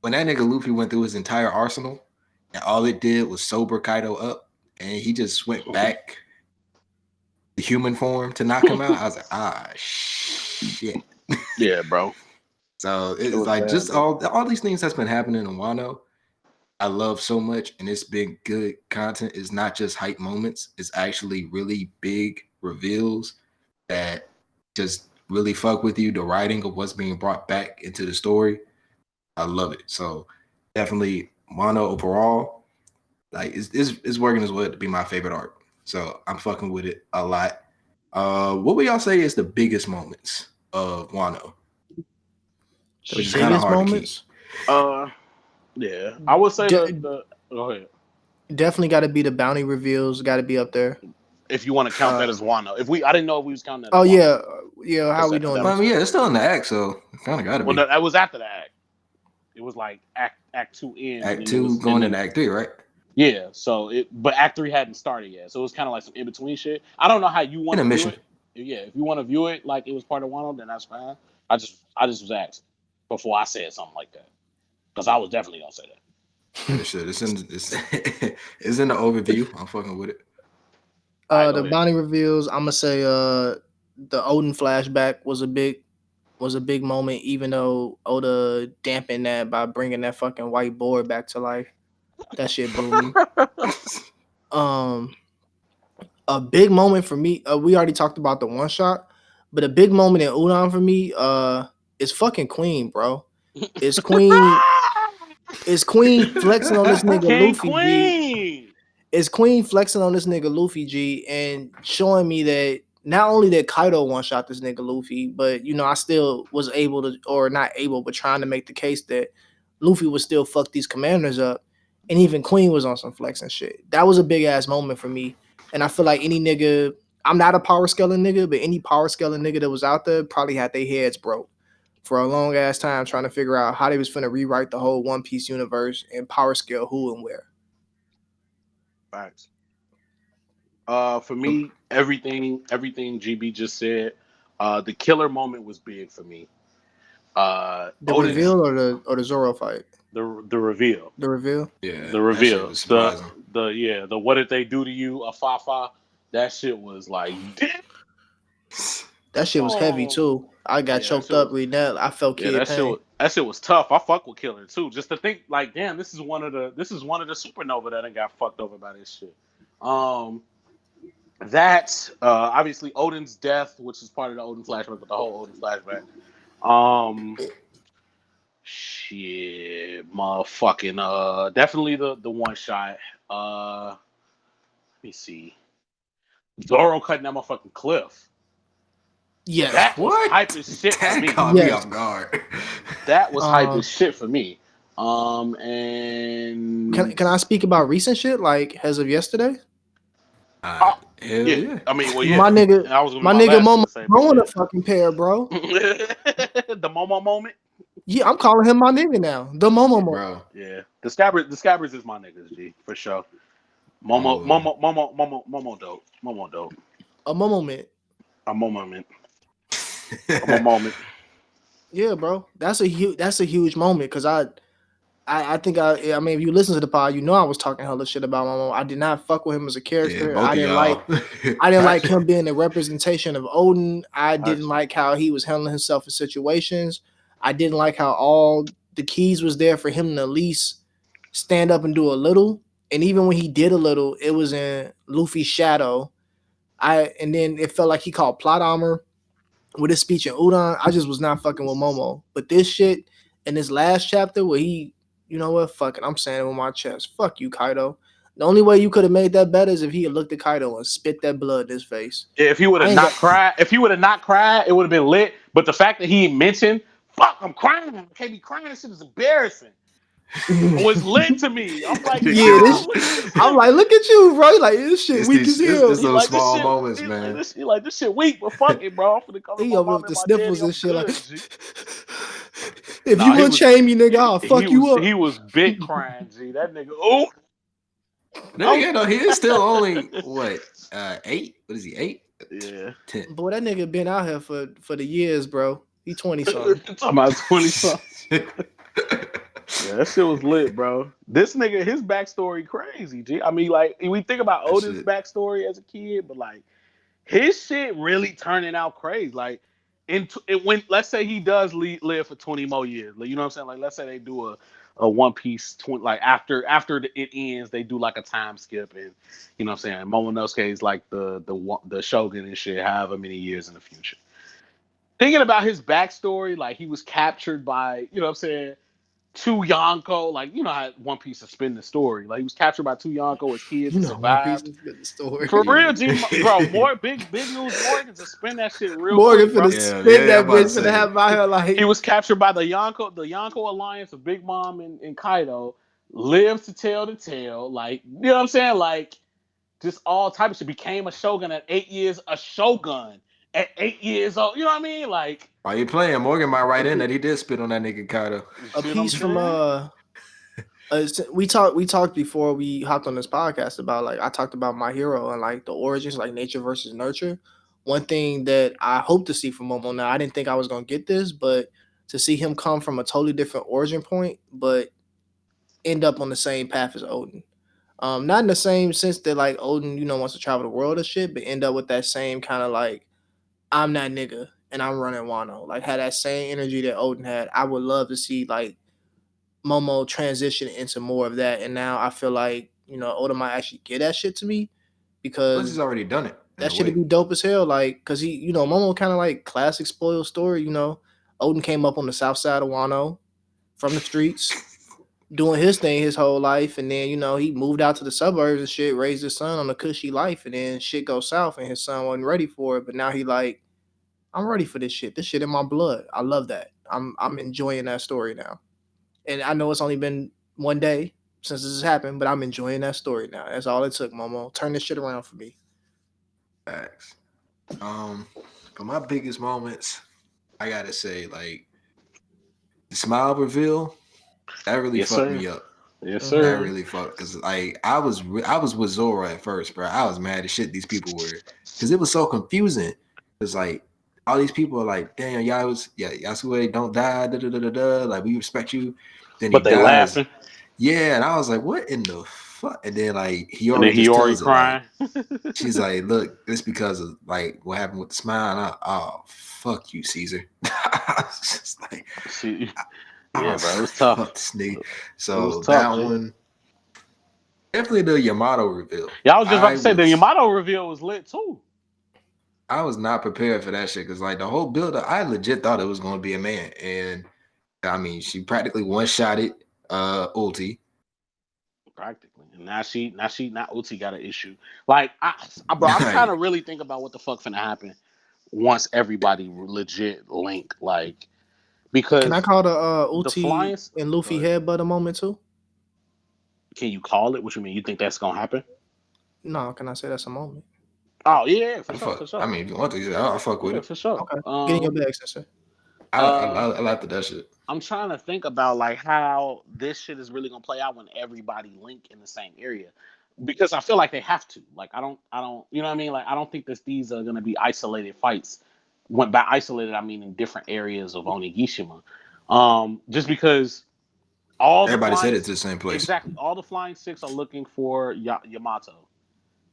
when that nigga Luffy went through his entire arsenal and all it did was sober Kaido up and he just went back to human form to knock him out, I was like, shit. Yeah, bro. So it's like bad, just all these things that's been happening in Wano, I love so much, and it's been good content. It's not just hype moments. It's actually really big reveals that just really fuck with you. The writing of what's being brought back into the story, I love it. So definitely Wano overall, like it's working as well to be my favorite arc. So I'm fucking with it a lot. What would y'all say is the biggest moments of Wano? Which is kind of hard moments? To keep. Yeah, I would say the go ahead. Definitely got to be the bounty reveals. Got to be up there. If you want to count that as Wano, I didn't know if we was counting that. Oh yeah. How we doing? I mean, yeah, it's still in the act, so kind of got to be. Well, that was after the act. It was like Act 2 in. Act 2 going into Act 3, right? Yeah. So but Act 3 hadn't started yet, so it was kind of like some in between shit. I don't know how you want to view it. Yeah, if you want to view it like it was part of Wano, then that's fine. I just was asked before I said something like that. Because I was definitely gonna say that. Shit, it's in the overview. I'm fucking with it. The bounty reveals. I'm gonna say the Odin flashback was a big moment. Even though Oda dampened that by bringing that fucking white board back to life, that shit blew me. A big moment for me. We already talked about the one shot, but a big moment in Udon for me is fucking Queen, bro. It's Queen. Is Queen flexing on this nigga Luffy G? Is Queen flexing on this nigga Luffy G and showing me that not only that Kaido one shot this nigga Luffy, but I still was able to, or not able, but trying to make the case that Luffy would still fuck these commanders up, and even Queen was on some flexing shit. That was a big ass moment for me, and I feel like any nigga, I'm not a power scaling nigga, but any power scaling nigga that was out there probably had their heads broke for a long ass time trying to figure out how they was finna rewrite the whole One Piece universe and power scale who and where. Facts. For me, everything GB just said. The killer moment was big for me. The reveal or the Zoro fight? The reveal. The reveal? Yeah. The reveal. The what did they do to you, Afafa? That shit was like that shit was heavy too. I got choked up reading that. I felt kid pain. That shit was tough. I fuck with Killer too. Just to think, like, damn, this is one of the supernova that got fucked over by this shit. That obviously Odin's death, which is part of the Odin flashback, but the whole Odin flashback. Shit, motherfucking definitely the one shot. Let me see. Zoro cutting that motherfucking cliff. Yeah, that was hype as shit for me. Caught me off guard. That was hype as shit for me. And can I speak about recent shit like as of yesterday? Yeah. I mean, well, yeah. My nigga Momo throwing a fucking pair, bro. The Momo moment. Yeah, I'm calling him my nigga now. The Momo moment. Bro. Yeah, the Scabbards is my niggas, G, for sure. Momo dope. Momo dope. A moment. Yeah, bro. That's a huge moment because I think I mean if you listen to the pod, I was talking hella shit about Momo. I did not fuck with him as a character. Yeah, I didn't like him being a representation of Odin. I didn't like how he was handling himself in situations. I didn't like how all the keys was there for him to at least stand up and do a little. And even when he did a little, it was in Luffy's shadow. And then it felt like he called plot armor with his speech in Udon. I just was not fucking with Momo. But this shit in this last chapter where he, you know what, fuck it, I'm saying it with my chest. Fuck you, Kaido. The only way you could have made that better is if he had looked at Kaido and spit that blood in his face. If he would have not cried, it would have been lit. But the fact that he mentioned, "Fuck, I'm crying. I can't be crying. This shit is embarrassing." Was lit to me. I'm like, I'm like, look at you, bro. Like this shit weak as hell. It's those small moments, man. This shit weak, but fuck it, bro. I'm finna come to my mom with the sniffles and shit. Like, if you gonna shame me, nigga, I'll fuck you up. He was big crying, G. That nigga. Oh, no, he is still only what 8? What is he? 8? Yeah, 10. Boy, that nigga been out here for the years, bro. He 20 something. Talking about 20 something. Yeah, that shit was lit, bro. This nigga, his backstory crazy, G. I mean, like, we think about Oda's backstory as a kid, but like, his shit really turning out crazy. Like, when let's say he does live for 20 more years, like, you know what I'm saying? Like, let's say they do a One Piece like after it ends, they do like a time skip, and you know what I'm saying? Momonosuke is like the shogun and shit, however many years in the future. Thinking about his backstory, like he was captured by, you know what I'm saying, two Yonko, like, you know how One Piece is spinning the story. Like, he was captured by two Yonko as kids and survived. One Piece is the story. For real, G, bro, more big news Morgan to spin that shit real Morgan quick, bro. spin that bitch finna have my hair like. He was captured by the Yonko alliance of Big Mom and Kaido, lived to tell the tale, like, you know what I'm saying? Like, just all type of shit. Became a shogun at 8 years, a shogun at 8 years old. You know what I mean? Like, are you playing? Morgan might write in that he did spit on that nigga Kaido. A piece from we talked before we hopped on this podcast about, like, I talked about My Hero and like the origins, like nature versus nurture. One thing that I hope to see from Momo, now I didn't think I was gonna get this, but to see him come from a totally different origin point, but end up on the same path as Odin. Not in the same sense that like Odin, you know, wants to travel the world or shit, but end up with that same kind of like, I'm that nigga and I'm running Wano. Like, had that same energy that Odin had. I would love to see like Momo transition into more of that. And now I feel like, you know, Oda might actually get that shit to me because he's already done it. That shit would be dope as hell. Like, cause he, you know, Momo kind of like classic spoiled story. You know, Odin came up on the south side of Wano from the streets, doing his thing his whole life, and then, you know, he moved out to the suburbs and shit, raised his son on a cushy life, and then shit goes south, and his son wasn't ready for it. But now he like, I'm ready for this shit. This shit in my blood. I love that. I'm enjoying that story now. And I know it's only been one day since this has happened, but I'm enjoying that story now. That's all it took, Momo. Turn this shit around for me. Facts. For my biggest moments, I gotta say, like, the smile reveal, that really fucked me up. Yes, sir. That really fucked, because like I was with Zoro at first, bro. I was mad as shit these people were, because it was so confusing. It's like all these people are like, damn, Yasue, don't die, da da da da da. Like, we respect you. Then but he they dies. Laughing. Yeah, and I was like, what in the fuck? And then like Hiyori crying. Like, she's like, look, it's because of like what happened with the smile. And oh, fuck you, Caesar. I was just like, yeah, bro, it was tough. Fuck this nigga. So that one, definitely the Yamato reveal. Yeah, I was just about to say the Yamato reveal was lit too. I was not prepared for that shit because like the whole build up, I legit thought it was going to be a man, and I mean, she practically one-shotted ulti. Practically, and now ulti got an issue. Like, I'm trying to really think about what the fuck finna happen once everybody legit link. Like, because can I call the ulti and Luffy headbutt a moment too? Can you call it? What you mean? You think that's gonna happen? No, can I say that's a moment? Oh yeah, for sure. I mean, if you want to, I'll fuck with it for sure. Okay, get in your bag, Sensei. I like that shit. I'm trying to think about like how this shit is really gonna play out when everybody link in the same area, because I feel like they have to. Like, I don't, you know what I mean? Like, I don't think these are gonna be isolated fights. By isolated, I mean in different areas of Onigashima. Just because everybody's headed to the same place. Exactly, all the Flying Six are looking for Yamato,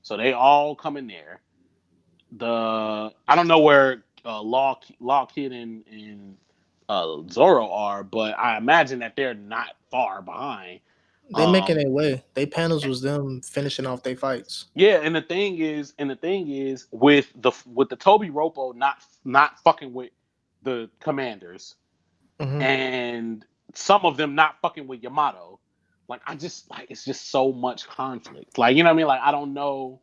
so they all come in there. I don't know where Law Kid and Zoro are, but I imagine that they're not far behind. They making their way. They panels was them finishing off their fights. Yeah, and the thing is with the Toby Roppo not fucking with the commanders, and some of them not fucking with Yamato. like I just like it's just so much conflict. Like you know what I mean? Like I don't know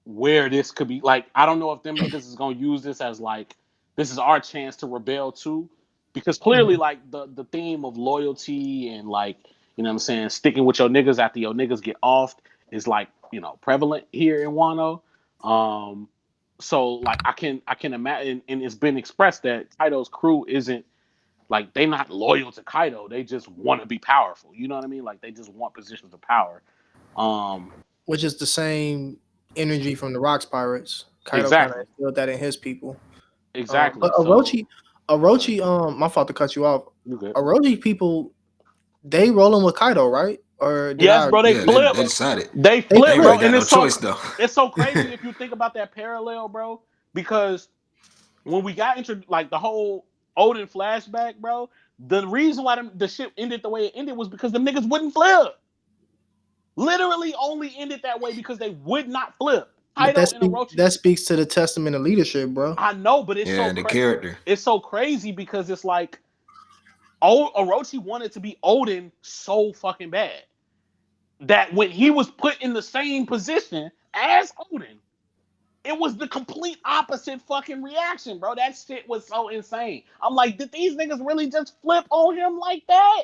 where this could be. Like I don't know if them niggas is gonna use this as like this is our chance to rebel too, because clearly like the theme of loyalty and like you know what I'm saying sticking with your niggas after your niggas get off is like you know prevalent here in Wano. So like I can imagine, and it's been expressed that Kaido's crew isn't like they not loyal to Kaido. They just want to be powerful. You know what I mean? Like they just want positions of power. Which is the same energy from the Rocks Pirates. Kaido kind of Exactly. instilled that in his people. Exactly. But Orochi, my fault to cut you off. You good. Orochi people, they rolling with Kaido, right? Or did Yes, bro. They Yeah, flip. they decided. They They flip, ain't bro. really got And no it's so choice though. it's so crazy if you think about that parallel, bro. Because when we got into like the whole Odin flashback, bro, the reason why the shit ended the way it ended was because the niggas wouldn't flip. Literally only ended that way because they would not flip. But Kaido and Orochi. that speaks to the testament of leadership, bro. I know, but it's Yeah, so the character. It's so crazy because it's like Orochi wanted to be Odin so fucking bad that when he was put in the same position as Odin, it was the complete opposite fucking reaction, bro. That shit was so insane. I'm like, did these niggas really just flip on him like that?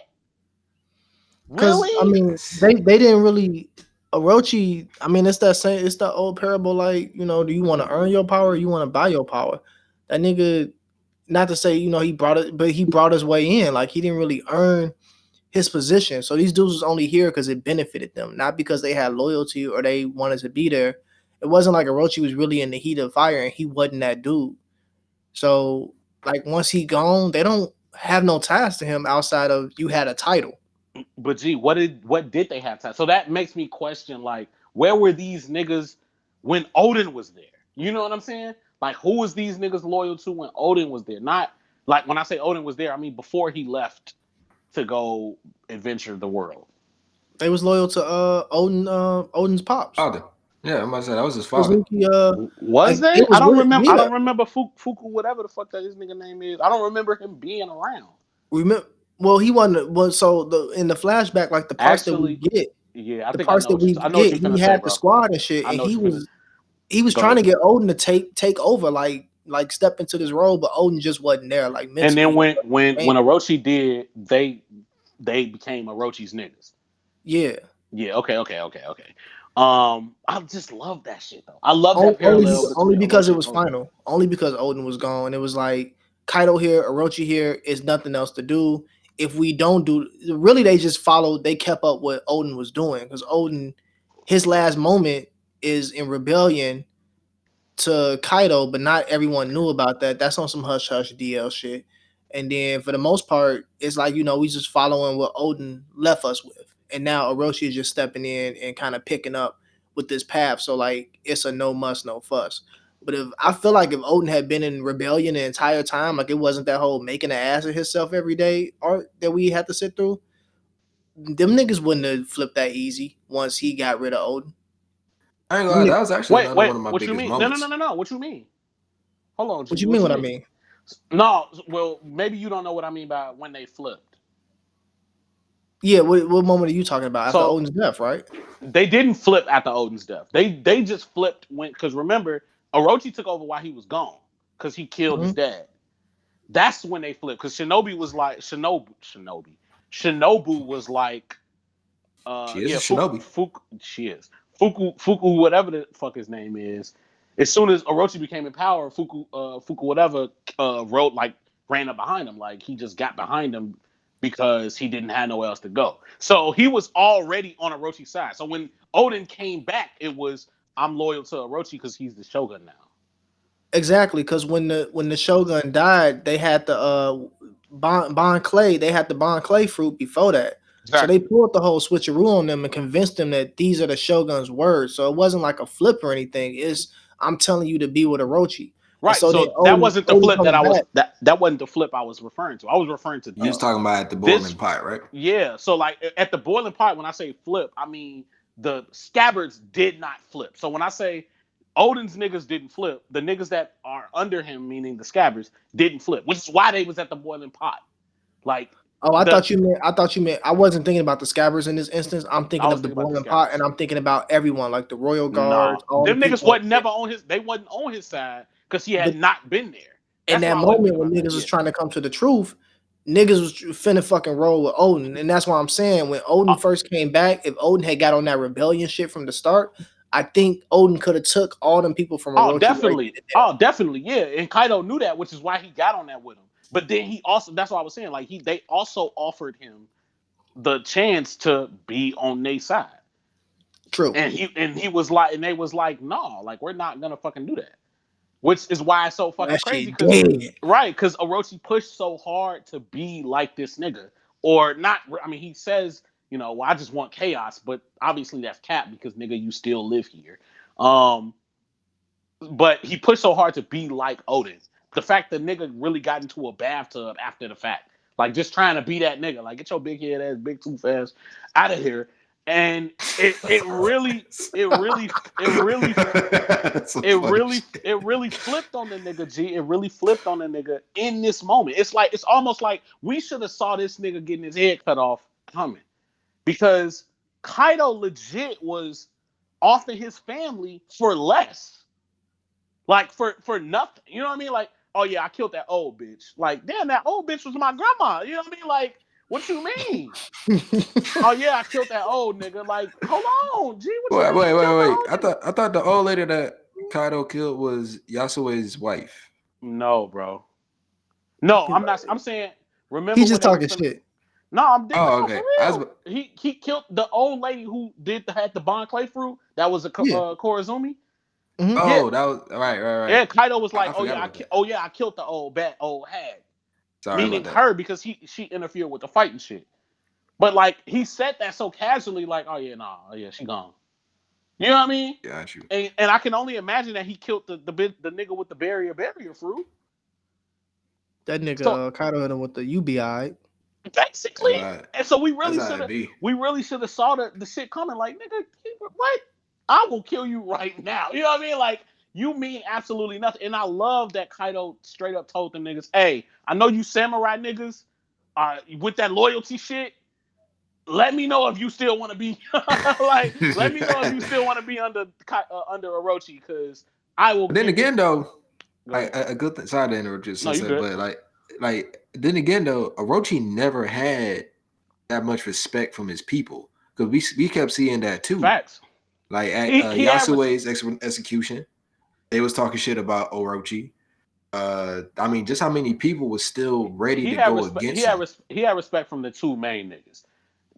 Because Really? I mean, they didn't really Orochi. I mean, it's the old parable. Like you know, do you want to earn your power? Or you want to buy your power? That nigga. Not to say you know he brought it, but he brought his way in. Like he didn't really earn his position. So these dudes was only here because it benefited them, not because they had loyalty or they wanted to be there. It wasn't like Orochi was really in the heat of fire and he wasn't that dude. So like once he gone, they don't have no ties to him outside of you had a title. But gee, what did they have time? So that makes me question like, where were these niggas when Odin was there? You know what I'm saying? Like, who was these niggas loyal to when Odin was there? Not like when I say Odin was there, I mean before he left to go adventure the world. They was loyal to Odin's pops. Father. Yeah, I'm about to say that was his father. Suzuki, Was like they? it was I don't really, remember. yeah. I don't remember Fuku, whatever the fuck that his nigga name is. I don't remember him being around. Remember, well, he wasn't. Well, so in the flashback, like the parts that we Actually, get, yeah, I the think I parts know that what you. we I know what get, you're he finna say, had the bro. squad and shit, I and know what you're finna. he was Go trying ahead. to get Odin to take over, like step into this role, but Odin just wasn't there, like And then mentally. when Orochi did, they became Orochi's niggas. Yeah, Yeah. Okay. I just love that shit though. I love that parallel only between because Orochi it and was Odin. final. Only because Odin was gone. It was like Kaido here, Orochi here is nothing else to do. If we don't do, really, they just followed. They kept up what Odin was doing because Odin, his last moment is in rebellion to Kaido, but not everyone knew about that. That's on some hush hush DL shit. And then for the most part, it's like, you know, we just following what Odin left us with. And now Orochi is just stepping in and kind of picking up with this path. So like it's a no muss, no fuss. But if I feel like if Odin had been in rebellion the entire time, like it wasn't that whole making an ass of himself every day art that we had to sit through, them niggas wouldn't have flipped that easy once he got rid of Odin. I ain't gonna lie, that was actually Wait. another one of my What you biggest mean? moments. No. What you mean? Hold on, What G. you What mean you what I mean? mean? No. Well, maybe you don't know what I mean by when they flipped. Yeah, what moment are you talking about? After So Odin's death, right? they didn't flip after Odin's death. They just flipped when because remember Orochi took over while he was gone because he killed his dad. That's when they flipped because Shinobi was like Shinobu was like She is yeah a shinobi. Fuku whatever the fuck his name is. As soon as Orochi became in power, Fuku whatever wrote like ran up behind him like he just got behind him because he didn't have nowhere else to go. So he was already on Orochi's side. So when Odin came back, it was I'm loyal to Orochi because he's the shogun now. Exactly, because when the Shogun died, they had the Bon Clay. They had the Bon Clay fruit before that, so they Exactly. pulled the whole switcheroo on them and convinced them that these are the Shogun's words. So it wasn't like a flip or anything. It's I'm telling you to be with Orochi, and Right. so then So that wasn't the Odin flip that comes I was back. that wasn't the flip I was referring to. I was referring to You was this. talking about at the This boiling pot, right? Yeah, so like at the boiling pot, when I say flip, I mean the scabbards did not flip. So when I say Odin's niggas didn't flip, the niggas that are under him, meaning the scabbards, didn't flip, which is why they was at the boiling pot. Like Oh, I thought you meant. I wasn't thinking about the Scabbers in this instance. I'm thinking of the boiling pot, and I'm thinking about everyone, like the royal guards. No, all them the niggas people. wasn't never on his. They wasn't on his side because he had not been there. In that moment when niggas was trying to come to the truth, niggas was finna fucking roll with Odin, and that's why I'm saying when Odin first came back, if Odin had got on that rebellion shit from the start, I think Odin could have took all them people from Orochi. Definitely, yeah. And Kaido knew that, which is why he got on that with him. But then he also, that's what I was saying, like they also offered him the chance to be on their side. True. And he was like, and they was like, no, like we're not gonna fucking do that. Which is why it's so fucking crazy. Because Orochi pushed so hard to be like this nigga. Or not, I mean, he says, you know, well, I just want chaos, but obviously that's cap because nigga, you still live here. But he pushed so hard to be like Odin. The fact that nigga really got into a bathtub after the fact. Like just trying to be that nigga. Like get your big head ass, big tooth ass out of here. And it really flipped on the nigga, G. It really flipped on the nigga in this moment. It's almost like we should have saw this nigga getting his head cut off coming. Because Kaido legit was offering his family for less. Like for nothing. You know what I mean? Like, oh yeah, I killed that old bitch. Like, damn, that old bitch was my grandma. You know what I mean? Like, what you mean? Oh yeah, I killed that old nigga. Like, hold on, G. Wait. I thought the old lady that Kaido killed was Yasuo's wife. No, bro. No, I'm not. I'm saying. Remember, he's just talking shit. No, I'm. Okay. For real. He killed the old lady who had the Bond clay fruit. That was a Korizumi. Mm-hmm. Oh, that was right. Yeah, Kaido was like, I killed the old hag. Sorry, meaning her because she interfered with the fight and shit. But like he said that so casually, like, oh yeah, she gone. You know what I mean? Got you. And I can only imagine that he killed the nigga with the barrier fruit. That nigga Kaido hit him with the UBI. Basically. And so we really should have saw the shit coming. Like, nigga, what? I will kill you right now. You know what I mean? Like, you mean absolutely nothing. And I love that Kaido straight up told them niggas, hey, I know you samurai niggas with that loyalty shit. Let me know if you still want to be let me know if you still want to be under Orochi, because I will. But then again, though, like a good thing. Sorry to interrupt you, Sensei, but like then again, though, Orochi never had that much respect from his people, because we kept seeing that too. Facts. Like at Yasuo's execution, they was talking shit about Orochi. I mean, just how many people was still ready to go against him. He had respect from the two main niggas.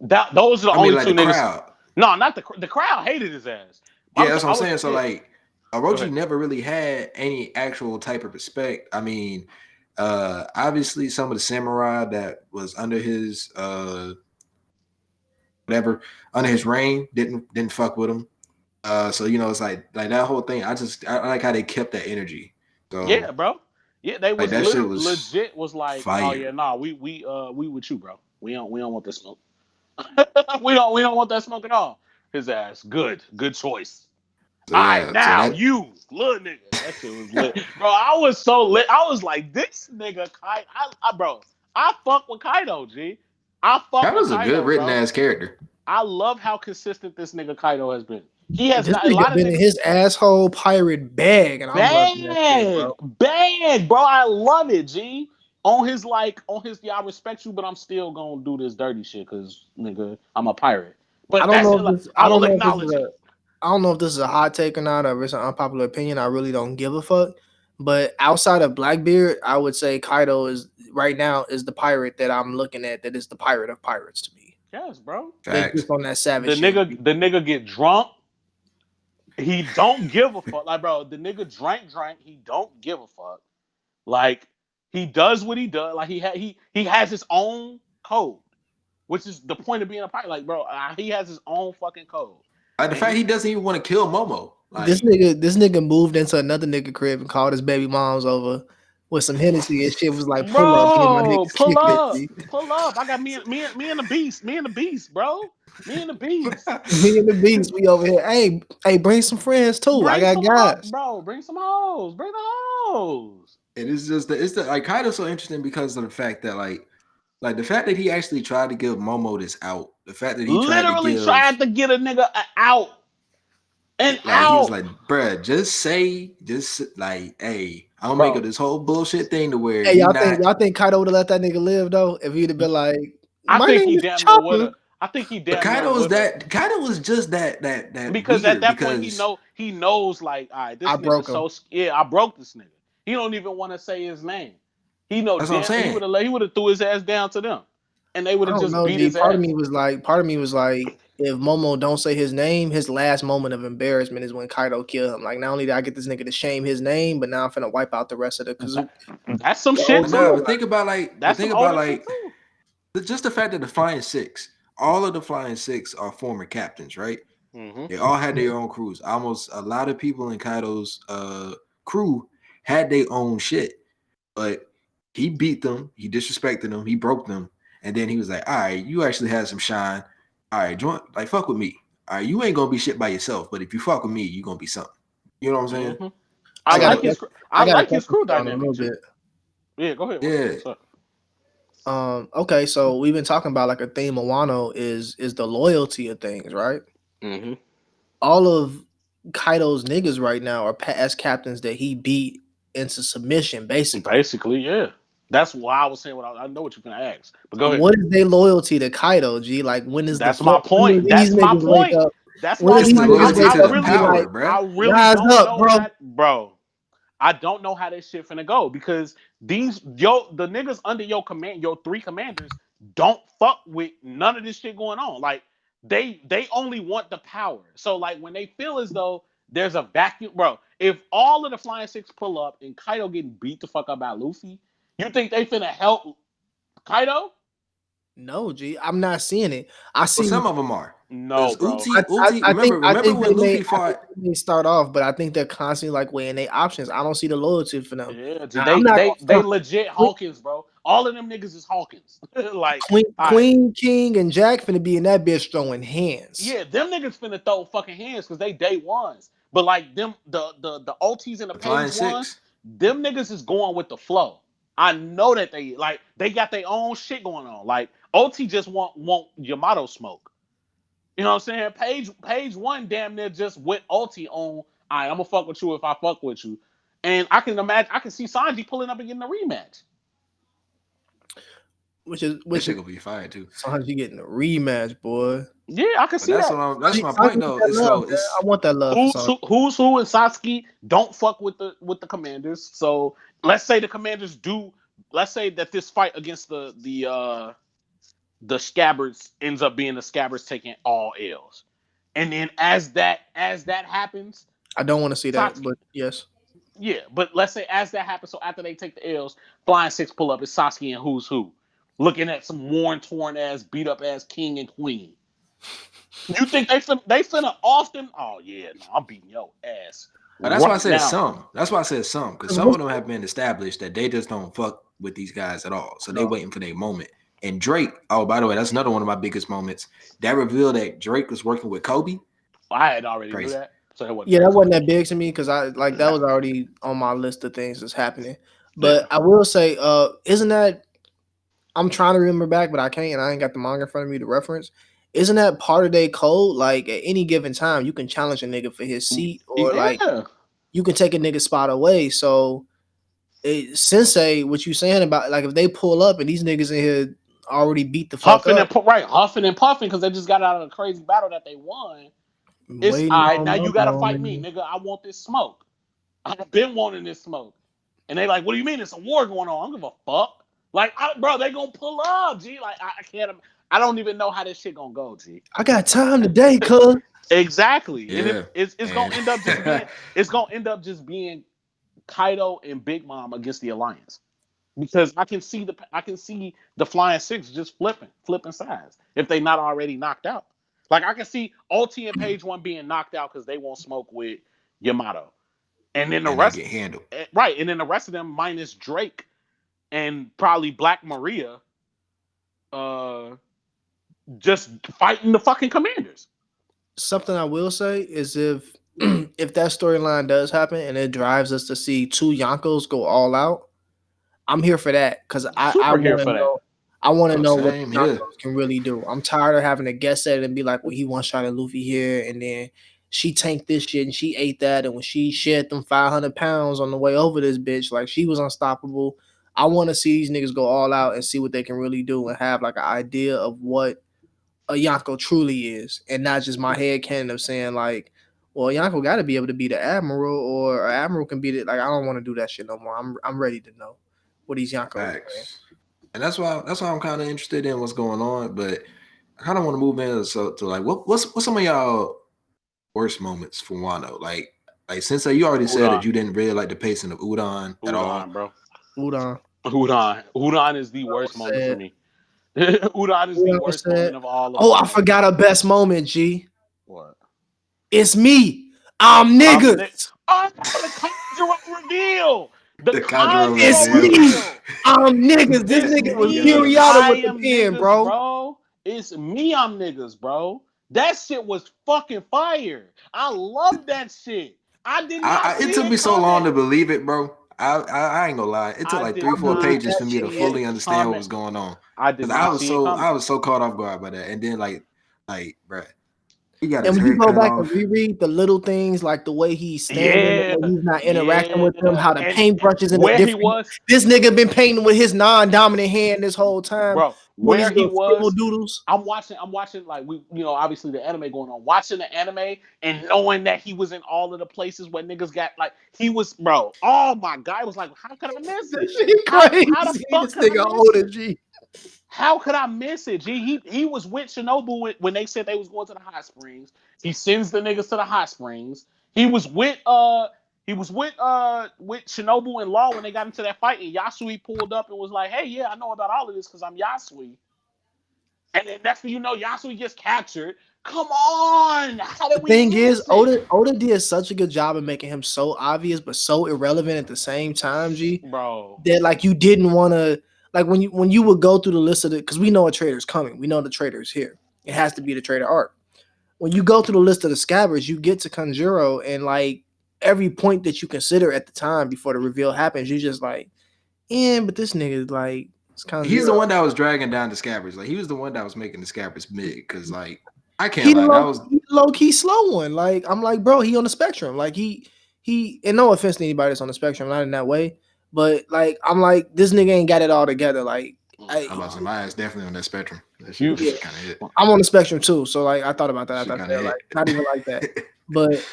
Those are the only two niggas. Crowd. No, not the crowd hated his ass. Yeah, that's what I'm saying. So like, Orochi never really had any actual type of respect. I mean, obviously some of the samurai that was under his under his reign didn't fuck with him. So you know, it's like that whole thing. I like how they kept that energy. So, yeah, bro. Yeah, they was, like, legit was like, fire. Oh yeah, nah, we with you, bro. We don't want this smoke. we don't want that smoke at all. His ass, good choice. So, all right, now you little nigga. That shit was lit, bro. I was so lit. I was like, this nigga, bro. I fuck with Kaido, G. That was a good written ass character. I love how consistent this nigga Kaido has been. He has not a lot of been in his asshole pirate bag, and bag, bro. I love it, G. On his, yeah, I respect you, but I'm still gonna do this dirty shit because, nigga, I'm a pirate. But I don't know if this is a hot take or not, or if it's an unpopular opinion. I really don't give a fuck. But outside of Blackbeard, I would say Kaido is right now is the pirate that I'm looking at. That is the pirate of pirates to me. Yes, bro. Just on that savage. The nigga get drunk. He don't give a fuck. Like, bro, the nigga drank. He don't give a fuck. Like, he does what he does. Like, he has his own code, which is the point of being a pirate. Like, bro, he has his own fucking code. Like, the fact he doesn't even want to kill Momo. Like, this nigga moved into another nigga crib and called his baby moms over with some Hennessy and shit. Was like, pull up. I got me and the beast, bro. Me and the beast. We over here. Hey, bring some friends too. I got guys, bro. Bring some hoes. Bring the hoes. And it's the like Kaido's so interesting because of the fact that, like, Like the fact that he actually tried to give Momo this out. The fact that he Literally tried to get a nigga out. And like he was like, bruh, just like, hey, I don't make up this whole bullshit thing to where hey, y'all think Kaido would have let that nigga live though if he'd have been like, I think he damn near would have. I think he damn near would have. Kaido was just that because weird at that point he knows like, all right, this nigga I broke this nigga. He don't even want to say his name. He knows that's what I'm saying. He would have threw his ass down to them, and they would have just beat his part ass. Of me was like, if Momo don't say his name, his last moment of embarrassment is when Kaido killed him. Like, not only did I get this nigga to shame his name, but now I'm finna wipe out the rest of the Kazook. That's some shit too. No, think about just the fact that the Flying Six, all of the Flying Six are former captains, right? Mm-hmm. They all had their own crews. Almost a lot of people in Kaido's crew had their own shit, but he beat them, he disrespected them, he broke them, and then he was like, all right, you actually had some shine. All right, join, like, fuck with me. All right, you ain't gonna be shit by yourself, but if you fuck with me, you gonna be something. You know what I'm saying? Mm-hmm. I like his crew dynamic too. Yeah, go ahead. Yeah. Okay, so we've been talking about like a theme of Wano is the loyalty of things, right? Mm-hmm. All of Kaido's niggas right now are as captains that he beat into submission, basically. Basically, yeah. That's why I was saying I know what you're gonna ask. But go ahead. What is their loyalty to Kaido, G? Like, when is that's my point? That's my point. That's why I really don't know bro. Bro. I don't know how this shit finna go because the niggas under your command, your 3 commanders, don't fuck with none of this shit going on. Like they only want the power. So like when they feel as though there's a vacuum, bro. If all of the Flying Six pull up and Kaido getting beat the fuck up by Luffy, you think they finna help Kaido? No, G, I'm not seeing it. I see some of them are. No, bro. Remember when Luffy fought? They start off, but I think they're constantly like weighing their options. I don't see the loyalty for them. Yeah, they legit Hawkins, bro. All of them niggas is Hawkins. Like Queen, King, and Jack finna be in that bitch throwing hands. Yeah, them niggas finna throw fucking hands because they day ones. But like them, the OTs and the page ones, them niggas is going with the flow. I know that they got their own shit going on. Like OT just want Yamato smoke. You know what I'm saying? Page 1 damn near just went OT on. All right, I'm gonna fuck with you if I fuck with you. And I can see Sanji pulling up and getting a rematch. Which shit gonna be fire too. Sanji getting a rematch, boy. Yeah, I can see that. That's my point though. I want that love. Who's who and Sasuke don't fuck with the commanders. So let's say the commanders do. Let's say that this fight against the scabbards ends up being the scabbards taking all L's, and then as that happens, I don't want to see that, but yes, yeah. But let's say as that happens, so after they take the L's, Flying Six pull up, it's Sasuke and who's who, looking at some worn, torn ass, beat up ass king and queen. You think they finna often? Oh yeah, no, I'm beating your ass. But that's why I said some. That's why I said some, because some of them have been established that they just don't fuck with these guys at all. So they waiting for their moment. And Drake, oh, by the way, that's another one of my biggest moments. That reveal that Drake was working with Kobe. I had already knew that. So that wasn't that big to me because that was already on my list of things that's happening. But I will say, isn't that? I'm trying to remember back, but I can't, and I ain't got the manga in front of me to reference. Isn't that part of their code? Like at any given time, you can challenge a nigga for his seat, or like you can take a nigga spot away. So, Sensei, what you saying about like if they pull up and these niggas in here already beat the fuck up, huffing and puffing because they just got out of a crazy battle that they won. It's all right. Now you gotta fight me, nigga. I want this smoke. I've been wanting this smoke, and they like, what do you mean? It's a war going on. I don't give a fuck. Like, bro, they gonna pull up, G. Like, I can't. I don't even know how this shit gonna go, G. I got time today, cuz. Exactly. Yeah. And it's gonna end up just being just being Kaido and Big Mom against the Alliance. Because I can see the Flying Six just flipping sides if they not already knocked out. Like I can see OT and Page 1 being knocked out because they won't smoke with Yamato. And then the rest get handled. Right. And then the rest of them minus Drake and probably Black Maria just fighting the fucking commanders. Something I will say is if that storyline does happen and it drives us to see 2 Yonkos go all out, I'm here for that because I want to know. I want to know what Same the here. Yonkos can really do. I'm tired of having to guess at it and be like, well, he one shot at Luffy here, and then she tanked this shit and she ate that, and when she shed them 500 pounds on the way over this bitch, like she was unstoppable. I want to see these niggas go all out and see what they can really do and have like an idea of what a Yonko truly is, and not just my head canon of saying like, well, Yonko got to be able to be the admiral, or an admiral can be the like. I don't want to do that shit no more. I'm ready to know what these Yonkos are. Facts. And that's why I'm kind of interested in what's going on, but I kind of want to move in to like what's some of y'all worst moments for Wano? Like Sensei, you already said that you didn't really like the pacing of Udon at all, bro. Udon is the worst moment for me. Udon is the worst moment of all. Oh, I forgot a best moment, G. What? It's me. I'm niggas. The Kanjuro reveal. The Kanjuro It's me. I'm niggas. This nigga was Kiriata with the pen, bro. It's me. I'm niggas, bro. That shit was fucking fire. I love that shit. I did not. It took me so long to believe it, bro. I ain't gonna lie. It took like 3-4 pages for me to fully understand what was going on. I was so caught off guard by that, and then like, bro. And when you go back and reread the little things, like the way he's standing, he's not interacting with them, how the paintbrushes in the different. This nigga been painting with his non-dominant hand this whole time, bro. Where he was, doodles. I'm watching like we, obviously the anime going on. Watching the anime and knowing that he was in all of the places where niggas got like he was, bro. Oh my god, I was like, how could I miss it? How the fuck could I miss it? G. How could I miss it? G, he was with Shinobu when they said they was going to the hot springs. He sends the niggas to the hot springs. He was with Shinobu and Law when they got into that fight, and Yasui pulled up and was like, "Hey, yeah, I know about all of this because I'm Yasui." And then next thing you know, Yasui gets captured. Come on! How did the thing is, Oda did such a good job of making him so obvious but so irrelevant at the same time, G. Bro, that like you didn't want to. Like when you would go through the list of it, because we know a trader's coming. We know the trader's here. It has to be the trader arc. When you go through the list of the scabbards, you get to Kanjuro, and like every point that you consider at the time before the reveal happens, you just like, but this nigga like it's Kanjuro. He's the one that was dragging down the scabbards. Like he was the one that was making the scabbards big. Because like I can't lie, that was low key slow one. Like I'm like, bro, he on the spectrum. Like he and no offense to anybody that's on the spectrum, not in that way. But like I'm like, this nigga ain't got it all together. Like I'm about to say my ass definitely on that spectrum. That shit kind of hit. I'm on the spectrum too, so like I thought about that. I thought like not even like that. But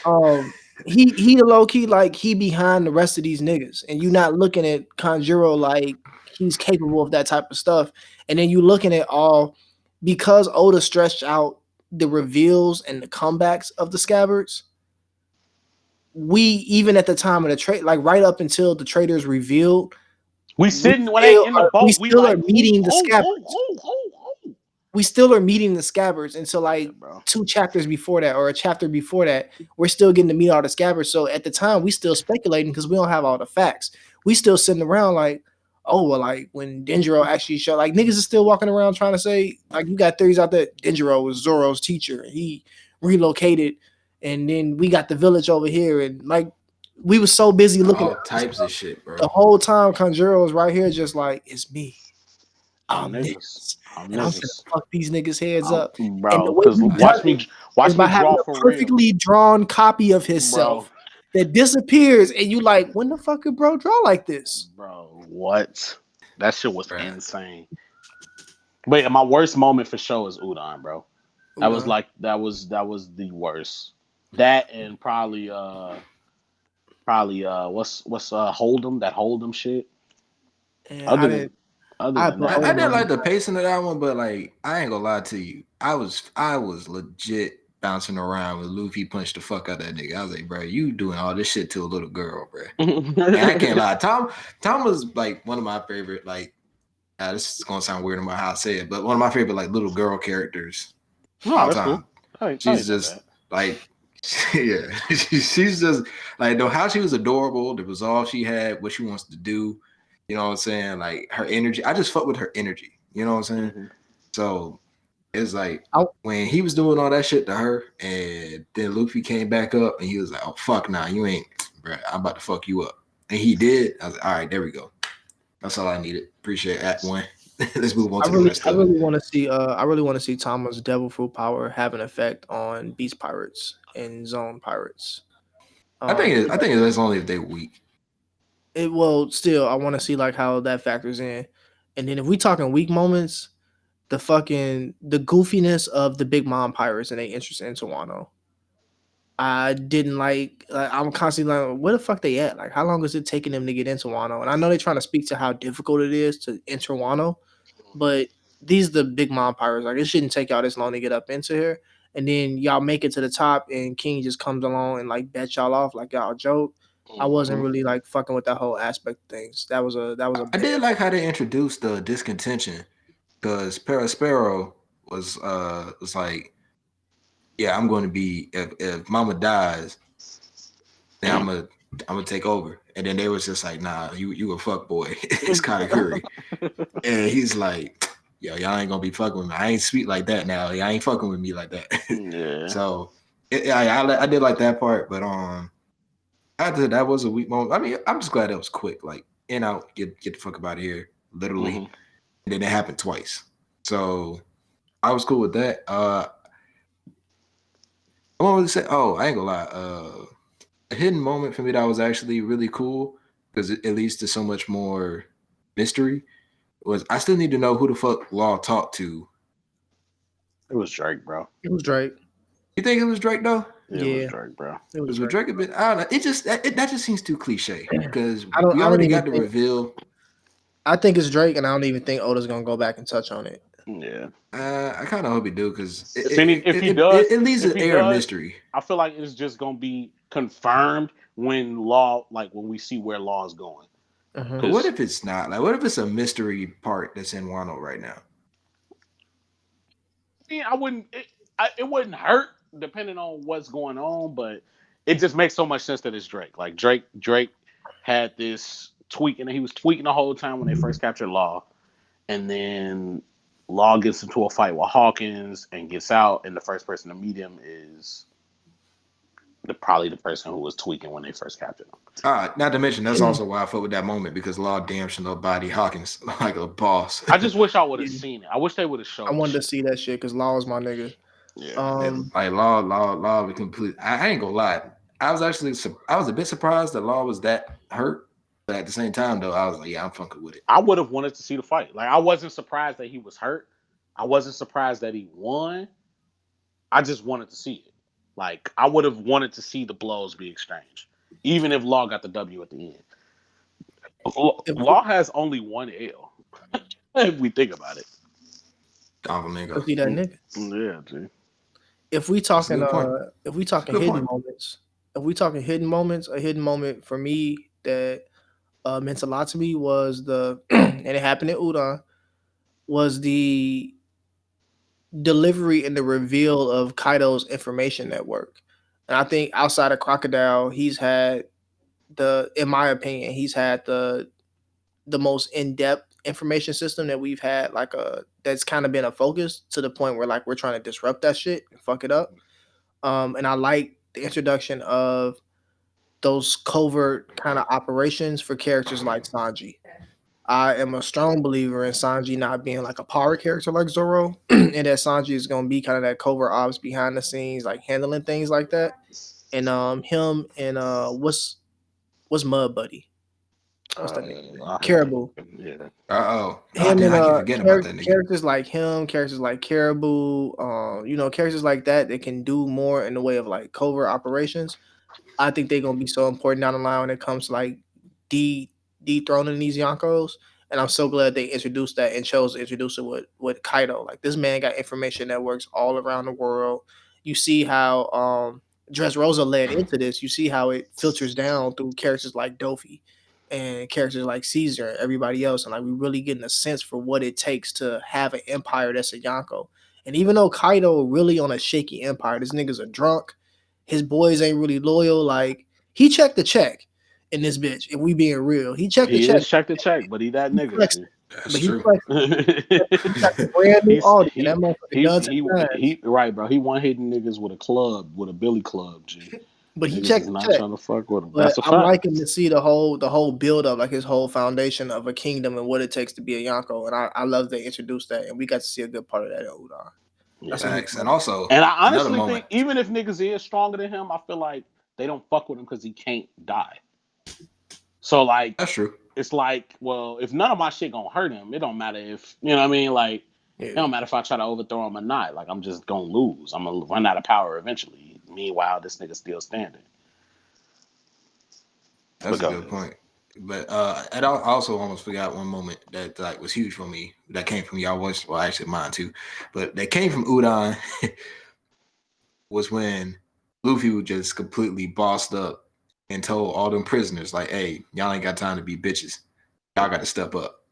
he low key like he behind the rest of these niggas, and you not looking at Kanjuro like he's capable of that type of stuff. And then you looking at all because Oda stretched out the reveals and the comebacks of the scabbards. We even at the time of the trade, like right up until the traders revealed, we sitting when they in the boat. We still are meeting the scabbards. We still are meeting the scabbards until like 2 chapters before that, or a chapter before that. We're still getting to meet all the scabbards. So at the time, we still speculating because we don't have all the facts. We still sitting around like, oh well, like when Denjiro actually showed, like niggas is still walking around trying to say like you got theories out there. Denjiro was Zoro's teacher. He relocated. And then we got the village over here, and like we was so busy looking at types of shit, bro. The whole time Kanjuro was right here, just like it's me. I'm niggas. And I'm gonna fuck these niggas' heads up, bro. Because watch me draw a perfectly drawn copy of himself that disappears, and you like, when the fuck could bro draw like this, bro? What? That shit was insane. But my worst moment for sure is Udon, bro. That was like that was the worst. That and probably what's Hold'em, that Hold'em shit. Yeah, I didn't like the pacing of that one, but like I ain't gonna lie to you, I was legit bouncing around when Luffy punched the fuck out of that nigga. I was like, bro, you doing all this shit to a little girl, bro. And I can't lie. Tom was like one of my favorite, like this is gonna sound weird about how I say it, but one of my favorite like little girl characters. All time. Cool. She's just like, yeah, she's just like, how she was adorable. That was all she had. What she wants to do, you know what I'm saying? Like her energy. I just fuck with her energy. You know what I'm saying? Mm-hmm. So it's like when he was doing all that shit to her, and then Luffy came back up, and he was like, "Oh fuck, nah, you ain't, bro. I'm about to fuck you up," and he did. I was like, "All right, there we go. That's all I needed. Appreciate Act 1." Let's move on I to the really, rest I of it. really want to see. I really want to see Tama's Devil Fruit power have an effect on Beast Pirates and Zone Pirates. I think it's only if they're weak. It will still. I want to see like how that factors in, and then if we talking weak moments, the goofiness of the Big Mom Pirates and they interest in Wano. I didn't like. I'm constantly like, where the fuck they at? Like, how long is it taking them to get into Wano? And I know they're trying to speak to how difficult it is to enter Wano, but these are the Big Mom Pirates. Like, it shouldn't take y'all this long to get up into here. And then y'all make it to the top, and King just comes along and like bet y'all off like y'all joke. I wasn't really like fucking with that whole aspect of things. That was a. I did like how they introduced the discontention because Sparrow was like, yeah, I'm going to be if Mama dies, then I'm gonna take over. And then they was just like, nah, you a fuck boy. It's kind of Curry. And he's like, yo, y'all ain't gonna be fucking with me. I ain't sweet like that now. Y'all ain't fucking with me like that. Yeah. So I did like that part, but after that was a weak moment. I mean, I'm just glad that was quick. Like in out, get the fuck up out of here, literally. And then it happened twice. So I was cool with that. I wanted to say, I ain't gonna lie. A hidden moment for me that was actually really cool because it leads to so much more mystery. Was I still need to know who the fuck Law talked to? It was Drake, bro. It was Drake. You think it was Drake though? Yeah, it was Drake, bro. It was Drake. Drake a bit. I don't know. It just that just seems too cliche because we I already got the reveal. I think it's Drake, and I don't even think Oda's gonna go back and touch on it. Yeah. I kind of hope he do because if he does, it leaves an air of mystery. I feel like it's just gonna be confirmed when we see where Law is going. But what if it's not? Like, what if it's a mystery part that's in Wano right now? I mean, I wouldn't. It wouldn't hurt depending on what's going on, but it just makes so much sense that it's Drake. Like Drake had this tweaking, and he was tweaking the whole time when they first captured Law, and then Law gets into a fight with Hawkins and gets out, and the first person to meet him is probably the person who was tweaking when they first captured him. Not to mention, that's also why I felt with that moment because Law damn sure nobody Hawkins like a boss. I just wish I would have seen it. I wish they would have shown. I wanted to see that shit because Law is my nigga. Yeah. Like Law was complete. I ain't gonna lie. I was a bit surprised that Law was that hurt, but at the same time though, I was like, yeah, I'm fucking with it. I would have wanted to see the fight. Like I wasn't surprised that he was hurt. I wasn't surprised that he won. I just wanted to see it. Like I would have wanted to see the blows be exchanged, even if Law got the W at the end. Law has only one L. If we think about it. Domingo. See that nigga. Yeah, dude. If we talking hidden moments, a hidden moment for me that meant a lot to me was and it happened in Udon, was the delivery and the reveal of Kaido's information network. And I think outside of Crocodile, in my opinion, he's had the most in-depth information system that we've had, that's kind of been a focus to the point where like we're trying to disrupt that shit and fuck it up. And I like the introduction of those covert kind of operations for characters like Sanji. I am a strong believer in Sanji not being like a power character like Zoro, and that Sanji is going to be kind of that covert ops behind the scenes, like handling things like that. And him and what's Mud Buddy? What's that name? Caribou. Yeah. Him and characters like him, characters like Caribou, characters like that can do more in the way of like covert operations. I think they're gonna be so important down the line when it comes to like dethroning these Yonkos. And I'm so glad they introduced that and chose to introduce it with Kaido. Like this man got information networks all around the world. You see how Dressrosa led into this. You see how it filters down through characters like Dofi and characters like Caesar and everybody else. And like we really getting a sense for what it takes to have an empire that's a Yonko. And even though Kaido really on a shaky empire, this nigga's a drunk. His boys ain't really loyal. Like he checked the check in this bitch. If we being real, he checked the check. He checked the check, but he that nigga. That's true. He right, bro. He one hitting niggas with a club, with a billy club, G. But he Niggas checked is the not check. trying to fuck with him. But That's a I'm fact. liking to see the whole build up, like his whole foundation of a kingdom and what it takes to be a Yonko. And I love they introduced that, and we got to see a good part of that in Udon. That's a Facts. good And moment. also, And I another honestly moment. think even if niggas is stronger than him, I feel like they don't fuck with him because he can't die. So like, That's true. it's like, well, if none of my shit gonna hurt him, it don't matter if, you know what I mean? Like, it Yeah. don't matter if I try to overthrow him or not. Like, I'm just gonna lose. I'm gonna run out of power eventually. Meanwhile, this nigga still standing. That's a good point. But and I also almost forgot one moment that like was huge for me. That came from y'all voice. Well, actually mine too. But that came from Udon was when Luffy was just completely bossed up and told all them prisoners, like, hey, y'all ain't got time to be bitches. Y'all got to step up.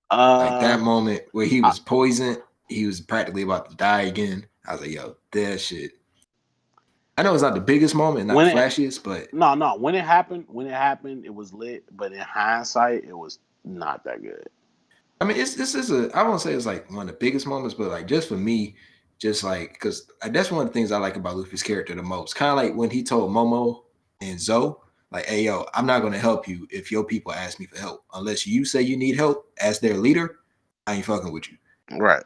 Like that moment where he was poisoned, he was practically about to die again. I was like, yo, that shit. I know it's not the biggest moment, not the flashiest, but no, when it happened, it was lit. But in hindsight, it was not that good. I mean, this is I won't say it's like one of the biggest moments, but like just for me, just like because that's one of the things I like about Luffy's character the most. Kind of like when he told Momo and Zoe, like, "Hey, yo, I'm not gonna help you if your people ask me for help unless you say you need help as their leader. I ain't fucking with you." Right.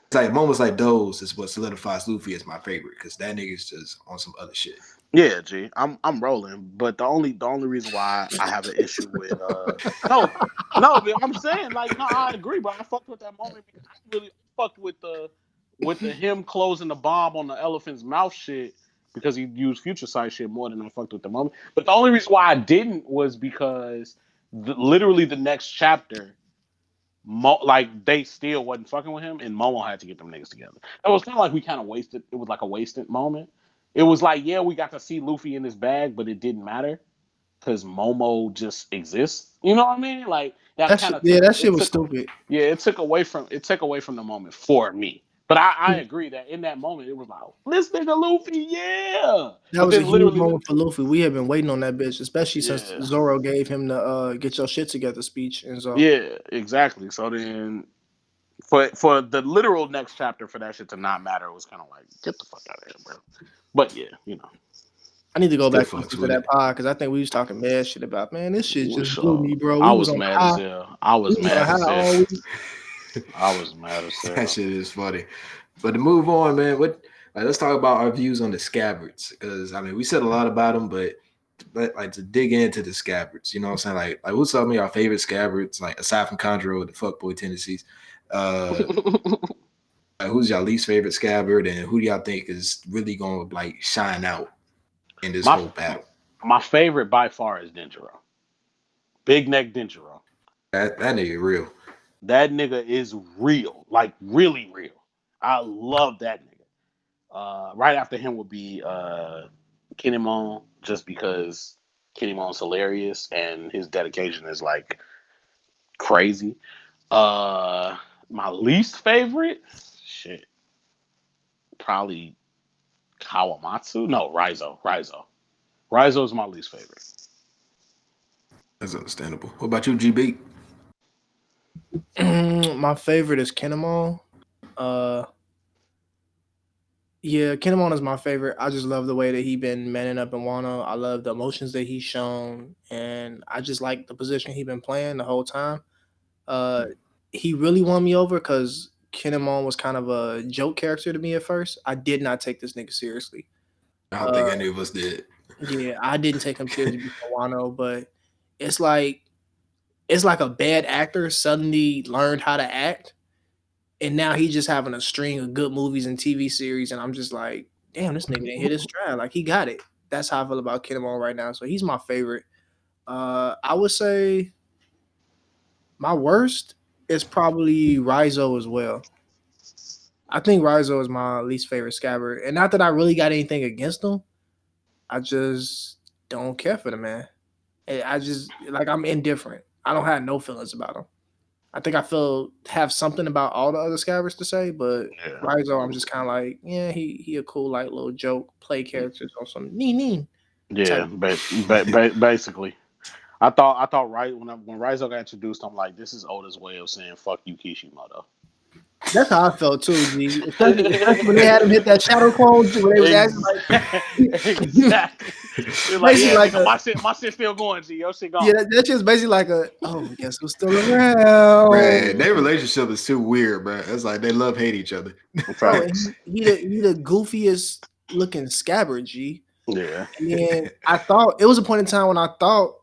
It's like moments like those is what solidifies Luffy as my favorite because that nigga's just on some other shit. Yeah, G, I'm rolling, but the only reason why I have an issue with no, but I'm saying like no, I agree, but I fucked with that moment because I really fucked with the him closing the bomb on the elephant's mouth shit because he used future sight shit more than I fucked with the moment. But the only reason why I didn't was because literally the next chapter, like they still wasn't fucking with him, and Momo had to get them niggas together. It was kind of like we kind of wasted. It was like a wasted moment. It was like, yeah, we got to see Luffy in his bag, but it didn't matter because Momo just exists. You know what I mean? Like that kind of that shit was stupid. Yeah, it took away from the moment for me. But I agree that in that moment it was like, this nigga Luffy, yeah. That was a huge moment for Luffy. We have been waiting on that bitch, especially since Zoro gave him the get your shit together speech. And so yeah, exactly. So then for the literal next chapter for that shit to not matter, it was kind of like, get the fuck out of here, bro. But yeah, you know. I need to go back to that pod because I think we was talking mad shit about, man, this shit just blew me, bro. I was mad as hell. I was mad as hell. That shit is funny. But to move on, man, let's talk about our views on the scabbards because I mean we said a lot about them, but like to dig into the scabbards, you know what I'm saying? Like what's some of your favorite scabbards, like aside from Conjuro with the fuckboy tendencies? Who's your least favorite scabbard, and who do y'all think is really going to like shine out in this whole battle? My favorite by far is Denjiro. Big neck Denjiro. That nigga real. That nigga is real, like really real. I love that nigga. Right after him would be Kinemon, just because Kinemon's hilarious and his dedication is like crazy. My least favorite, shit, probably Kawamatsu. No, Raizo. Raizo is my least favorite. That's understandable. What about you, GB? My favorite is Kinemon. Yeah, Kinemon is my favorite. I just love the way that he been manning up in Wano. I love the emotions that he's shown, and I just like the position he been playing the whole time. He really won me over because Kinemon was kind of a joke character to me at first. I did not take this nigga seriously. I don't think any of us did. Yeah, I didn't take him seriously before Wano, but it's like a bad actor suddenly learned how to act, and now he's just having a string of good movies and TV series, and I'm just like, damn, this nigga didn't hit his stride. Like he got it. That's how I feel about Kinemon right now. So he's my favorite. I would say my worst is probably Raizo as well. I think Raizo is my least favorite scabbard, and not that I really got anything against him. I just don't care for the man. I just like I'm indifferent. I don't have no feelings about him. I think I have something about all the other scabbards to say, but Raizo, I'm just kind of like, yeah, he a cool like little joke play characters on some nee. Yeah, basically. I thought right when Raizo got introduced, I'm like, this is Oda's way of saying fuck you, Kishimoto. That's how I felt too, G. Especially when they had him hit that shadow clone, when they was acting like exactly. It's like, basically yeah, like nigga, my shit still going, G. Your shit gone. yeah, that shit's basically like guess who's still around? Man, their relationship is too weird, bro. It's like they love hate each other. Bro, and he the goofiest looking scabbard, G. Yeah. And then I thought it was a point in time when I thought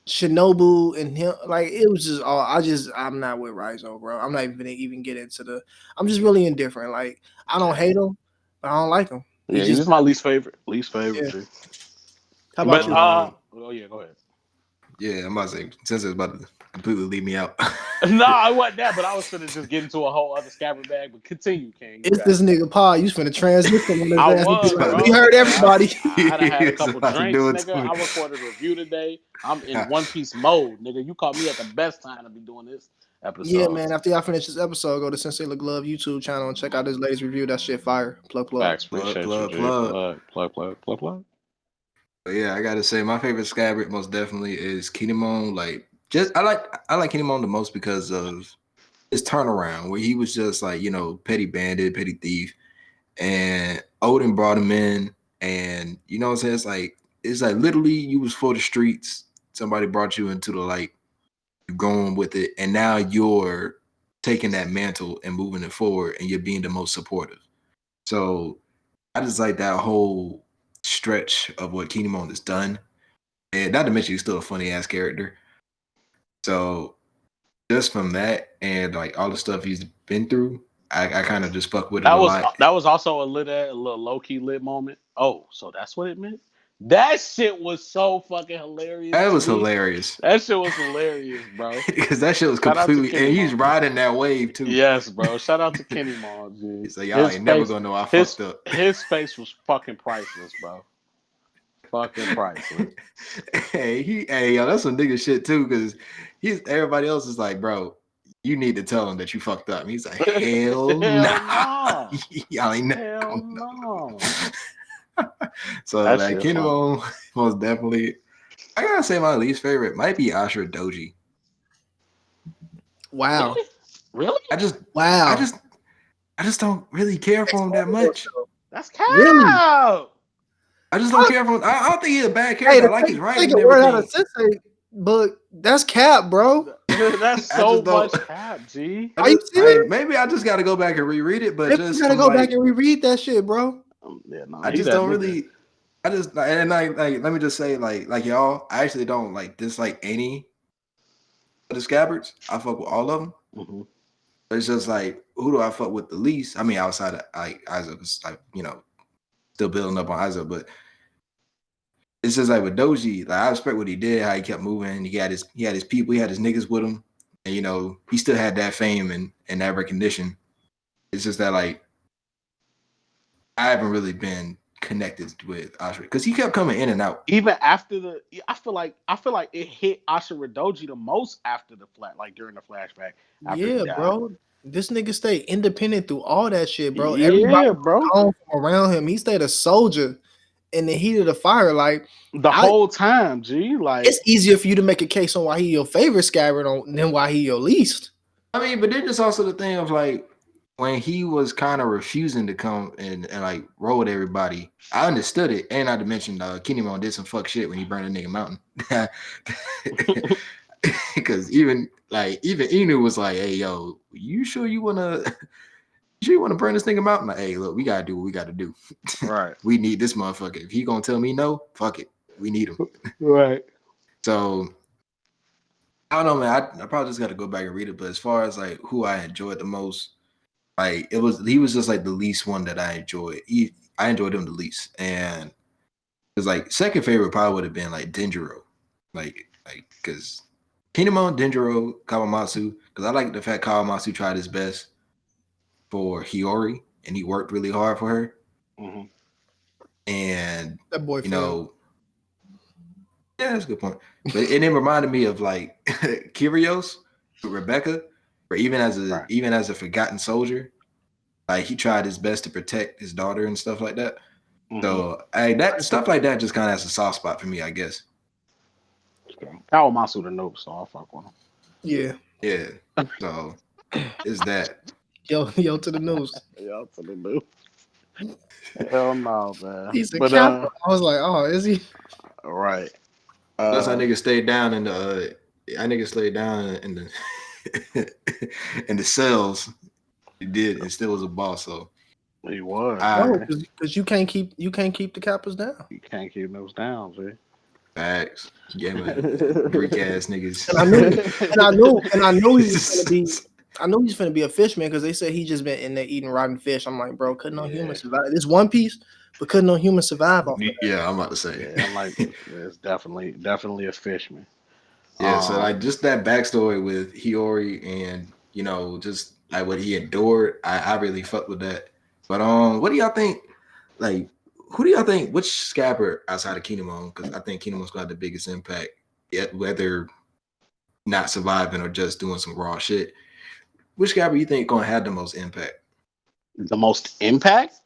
Shinobu and him, like it was just all I'm not with Raizo, bro. I'm not even gonna even get into I'm just really indifferent. Like I don't hate him, but I don't like him. He's just my least favorite. Yeah. G. How about you? Oh yeah, go ahead. Yeah, I'm about to say Sensei is about to completely leave me out. No, I wasn't that, but I was finna just get into a whole other scabbard bag. But continue, King. It's this nigga Paul. You finna transition on his I ass. was, bro. We heard everybody. I had a couple About to drinks, do it nigga. too. I recorded a review today. I'm in One Piece mode, nigga. You caught me at the best time to be doing this episode. Yeah, man. After y'all finish this episode, go to Sensei Look Love YouTube channel and check out this latest review. That shit fire. Plug. Facts, appreciate you, G. Plug. But yeah, I gotta say my favorite scabbard most definitely is Kinemon. Like, I like Kinemon the most because of his turnaround, where he was just like, you know, petty bandit, petty thief, and Odin brought him in, and you know what I'm saying? It's like literally you was for the streets. Somebody brought you into the light. You're going with it, and now you're taking that mantle and moving it forward, and you're being the most supportive. So I just like that whole stretch of what Kinemon has done, and not to mention he's still a funny ass character. So just from that and like all the stuff he's been through, I kind of just fuck with him a lot. That was also a little low key lit moment. Oh, so that's what it meant. That shit was so fucking hilarious. That was hilarious. That shit was hilarious, bro. Because that shit was completely, and he's riding that wave too. Yes, bro. Shout out to Kenny Mon, G. He's like, y'all ain't never gonna know I fucked up. His face was fucking priceless, bro. Fucking priceless. Yo, that's some nigga shit too. Because everybody else is like, bro, you need to tell him that you fucked up. And he's like, hell nah. Y'all ain't never know. So like Kinemon most definitely. I gotta say my least favorite might be Ashura Doji. Wow. Really? I just don't really care for him that much. That's cap. Really? I just don't care for him. I don't think he's a bad character. I like his writing and word out of everything. Sensei, but that's cap, bro. That's so much cap, G. Are you serious? Maybe I just got to go back and reread it, but Maybe you gotta go back and reread that shit, bro. Yeah, no, I just don't really. I just and like let me just say like y'all. I actually don't like dislike any of the scabbards. I fuck with all of them. Mm-hmm. But it's just like who do I fuck with the least? I mean, outside of like Isaac, like you know, still building up on Isaac, but it's just like with Doji. Like I respect what he did, how he kept moving. He had his people, he had his niggas with him, and you know he still had that fame and that recognition. It's just that like I haven't really been connected with Ashura because he kept coming in and out. Even after I feel like it hit Ashura Doji the most after the during the flashback. Yeah, bro. This nigga stayed independent through all that shit, bro. Yeah, Everybody bro. from around him. He stayed a soldier in the heat of the fire. Like the whole time, G. Like it's easier for you to make a case on why he your favorite scabbard than why he your least. I mean, but then there's also the thing of like when he was kind of refusing to come and like roll with everybody, I understood it. And not to mention Kinemon did some fuck shit when he burned a nigga mountain. Because even Inu was like, hey yo, you sure you wanna burn this nigga mountain? Like, hey, look, we gotta do what we gotta do. Right. We need this motherfucker. If he gonna tell me no, fuck it. We need him. Right. So I don't know, man. I probably just gotta go back and read it. But as far as like who I enjoyed the most, like he was just like the least one that I enjoyed. I enjoyed him the least, and it was like second favorite probably would have been like Denjiro, like because Kinemon, Denjiro, Kawamatsu, because I like the fact Kawamatsu tried his best for Hiyori and he worked really hard for her, and that boy, you know, yeah, that's a good point. But it reminded me of like Kyrios with Rebecca. Or even as a forgotten soldier, like he tried his best to protect his daughter and stuff like that. So that stuff like that just kind of has a soft spot for me, I guess. Kawamatsu the noob, so I'll fuck with him. Yeah. So is that. Yo to the news. Yo to the news. Hell no, man. He's a But Kappa. I was like, oh, is he? right. Plus, I nigga stayed down in the. I nigga stayed down in the in the cells. He did, and still was a boss. So He was. No, because you can't keep the Kappas down. You can't keep those down, see. facts. Game of Greek ass niggas. And I knew he was gonna be. I knew he's gonna be a fishman because they said he just been in there eating rotten fish. I'm like, bro, couldn't no human survive? This One Piece, but couldn't no human survive off of that? Yeah, I'm about to say. Yeah, I'm like, it's definitely a fishman. Yeah, so like just that backstory with Hiyori and just like what he endured, I really fucked with that. But what do y'all think? Like, who do y'all think? Which scabber outside of Kinemon? Because I think Kinemon's gonna have the biggest impact. Yet whether not surviving or just doing some raw shit, which scabber you think gonna have the most impact? The most impact?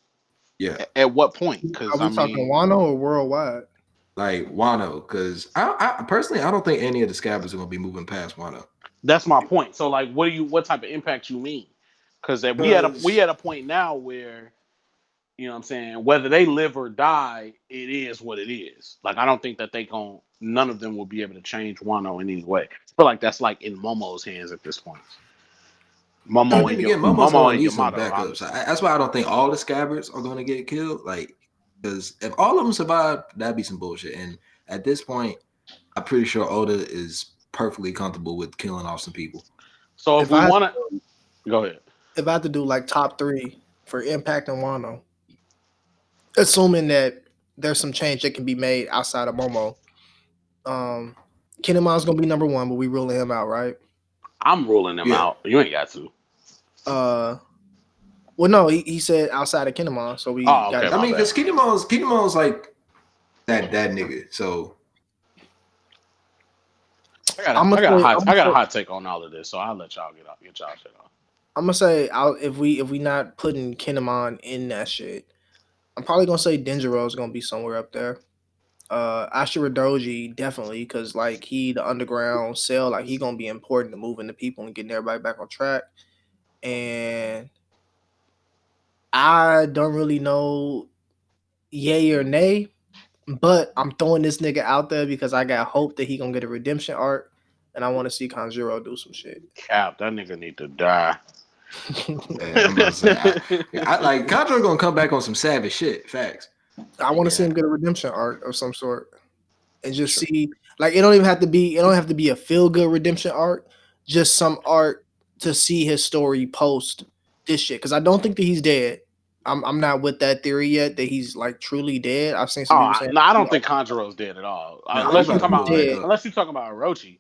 Yeah. At what point? Because Are we talking Wano or worldwide? Like Wano, because I personally I don't think any of the scabbers are gonna be moving past Wano. That's my point. So like, what type of impact you mean? Because we at a point now where, you know what I'm saying, whether they live or die, it is what it is. Like I don't think that none of them will be able to change Wano in any way. I feel like that's like in Momo's hands at this point. Momo and Yamato. Backups. That's why I don't think all the scabbards are going to get killed. Like, because if all of them survive, that'd be some bullshit. And at this point, I'm pretty sure Oda is perfectly comfortable with killing off some people. So if we want to, go ahead. If I had to do like top 3 for impact on Wano, assuming that there's some change that can be made outside of Momo, Kinemon's gonna be number 1, but we ruling him out, right? I'm ruling him out. You ain't got to. Well, no, he said outside of Kinemon, so we. Oh, okay, I mean, because Kinemon's like that nigga. So I got a hot take on all of this, so I'll let y'all get y'all shit off. I'm gonna say if we not putting Kinemon in that shit, I'm probably gonna say Denjiro is gonna be somewhere up there. Ashura Doji definitely, because like the underground cell, like he gonna be important to moving the people and getting everybody back on track. And I don't really know yay or nay, but I'm throwing this nigga out there because I got hope that he gonna get a redemption arc, and I want to see Kanjuro do some shit. Cap, that nigga need to die. I'm about to say, I like Kanjuro gonna come back on some savage shit. Facts. I want to see him get a redemption arc of some sort, and just see like it don't have to be a feel good redemption arc, just some arc to see his story post this shit. Because I don't think that he's dead. I'm not with that theory yet that he's like truly dead. I've seen some people saying, no, I don't think Kanjuro's dead at all. Unless you're talking about Orochi.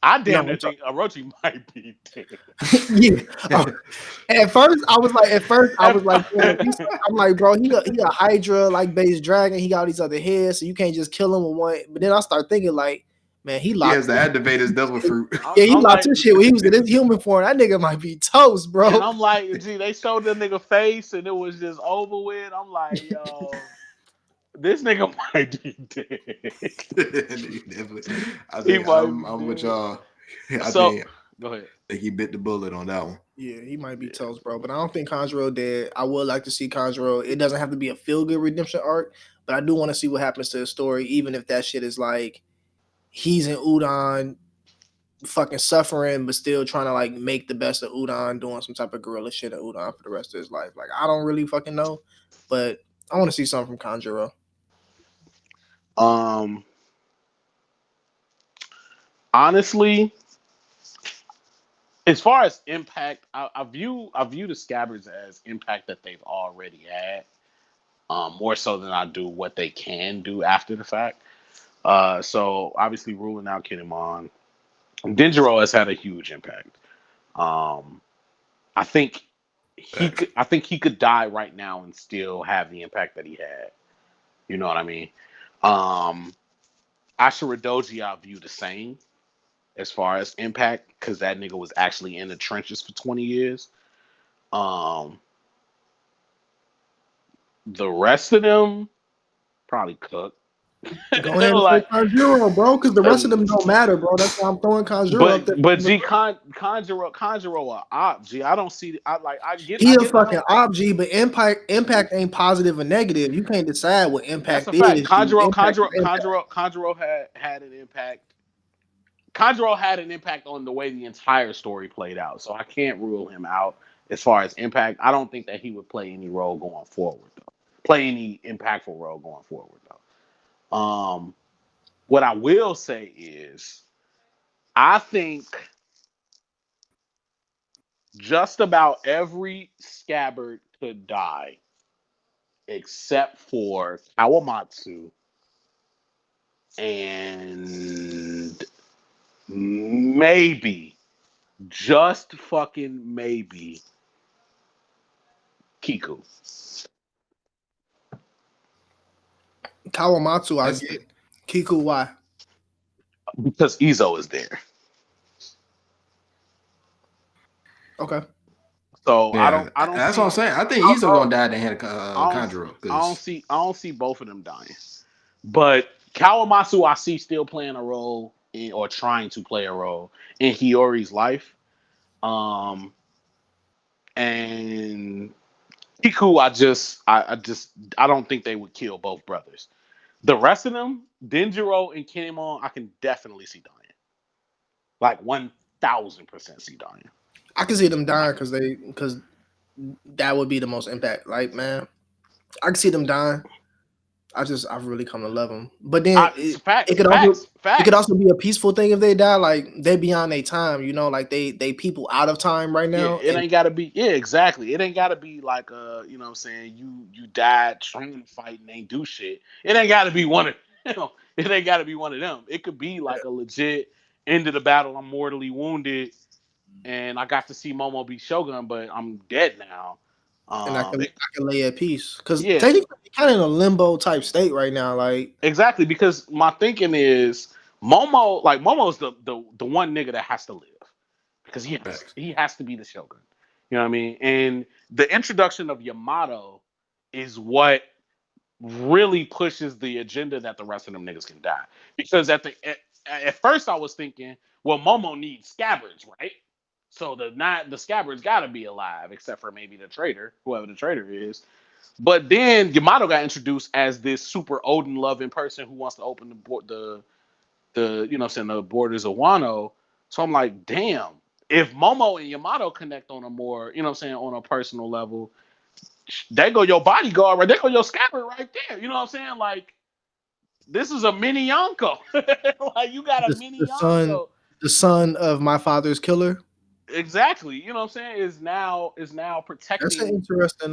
I damn near think Orochi might be dead. Yeah. At first, I was like, I'm like, bro, he a Hydra like base dragon. He got all these other heads, so you can't just kill him with one. But then I start thinking like, man, he has the activator's devil fruit. Yeah, he locked his shit when he was in his human form. That nigga might be toast, bro. And I'm like, gee, they showed the nigga face and it was just over with. I'm like, yo. This nigga might be dead. I think I'm with y'all. Go ahead. I think he bit the bullet on that one. Yeah, he might be toast, bro. But I don't think Kanjuro dead. I would like to see Kanjuro. It doesn't have to be a feel-good redemption arc, but I do want to see what happens to his story, even if that shit is like he's in Udon fucking suffering, but still trying to like make the best of Udon, doing some type of gorilla shit at Udon for the rest of his life. Like, I don't really fucking know, but I want to see something from Kanjuro. Honestly, as far as impact, I view the Scabbards as impact that they've already had, more so than I do what they can do after the fact. So obviously ruling out Kinemon, Denjiro has had a huge impact. I think he could die right now and still have the impact that he had. You know what I mean? Ashura Doji I view the same as far as impact, because that nigga was actually in the trenches for 20 years. The rest of them probably cook. Go ahead and say Like, Conjuro, bro, because the rest of them don't matter, bro. That's why I'm throwing Conjuro up there. but G Conjuro a op. G, I don't see. I get He a the fucking whole. op, G, but impact ain't positive or negative. You can't decide what That's impact a fact. is. G. Impact is impact. Conjuro had an impact. Conjuro had an impact on the way the entire story played out, so I can't rule him out as far as impact. I don't think that he would play any role going forward, though. Play any impactful role going forward, though. What I will say is, I think just about every scabbard could die except for Kawamatsu and maybe, just fucking maybe, Kiku. Kawamatsu, I That's get. Kiku, why? Because Izo is there. Okay. So I yeah. don't That's see what I'm saying. I think Izo gonna die at the hand of Conjuro. I don't see both of them dying. But Kawamatsu I see still playing a role in, or trying to play a role in Hiyori's life. And Kiku, I don't think they would kill both brothers. The rest of them, Denjiro and Kinemon, I can definitely see dying. Like 1,000% see dying. I can see them dying because that would be the most impact. Like, man, I can see them dying. I've really come to love them. But then it could also be a peaceful thing if they die. Like they beyond their time, you know, like they people out of time right Yeah, now. it ain't gotta be. Yeah, exactly. It ain't gotta be like you know what I'm saying, you died trying to fight and ain't do shit. It ain't gotta be one of it ain't gotta be one of them. It could be like a legit end of the battle. I'm mortally wounded and I got to see Momo be Shogun, but I'm dead now. And I can lay at peace because Yeah, technically kind of in a limbo type state right now. Like exactly. Because my thinking is Momo's the one nigga that has to live because he has to be the Shogun. You know what I mean? And the introduction of Yamato is what really pushes the agenda that the rest of them niggas can die. Because at first I was thinking, well, Momo needs scabbards, right? So the scabbards got to be alive, except for maybe the traitor, whoever the traitor is. But then Yamato got introduced as this super Odin loving person who wants to open the you know what I'm saying, the borders of Wano. So I'm like, damn, if Momo and Yamato connect on a more, you know what I'm saying, on a personal level, there go your bodyguard, right? There go your scabbard right there. You know what I'm saying? Like, this is a mini Yonko. Like, you got a mini Yonko. the son of my father's killer. Exactly. You know what I'm saying? Is now protecting. That's an interesting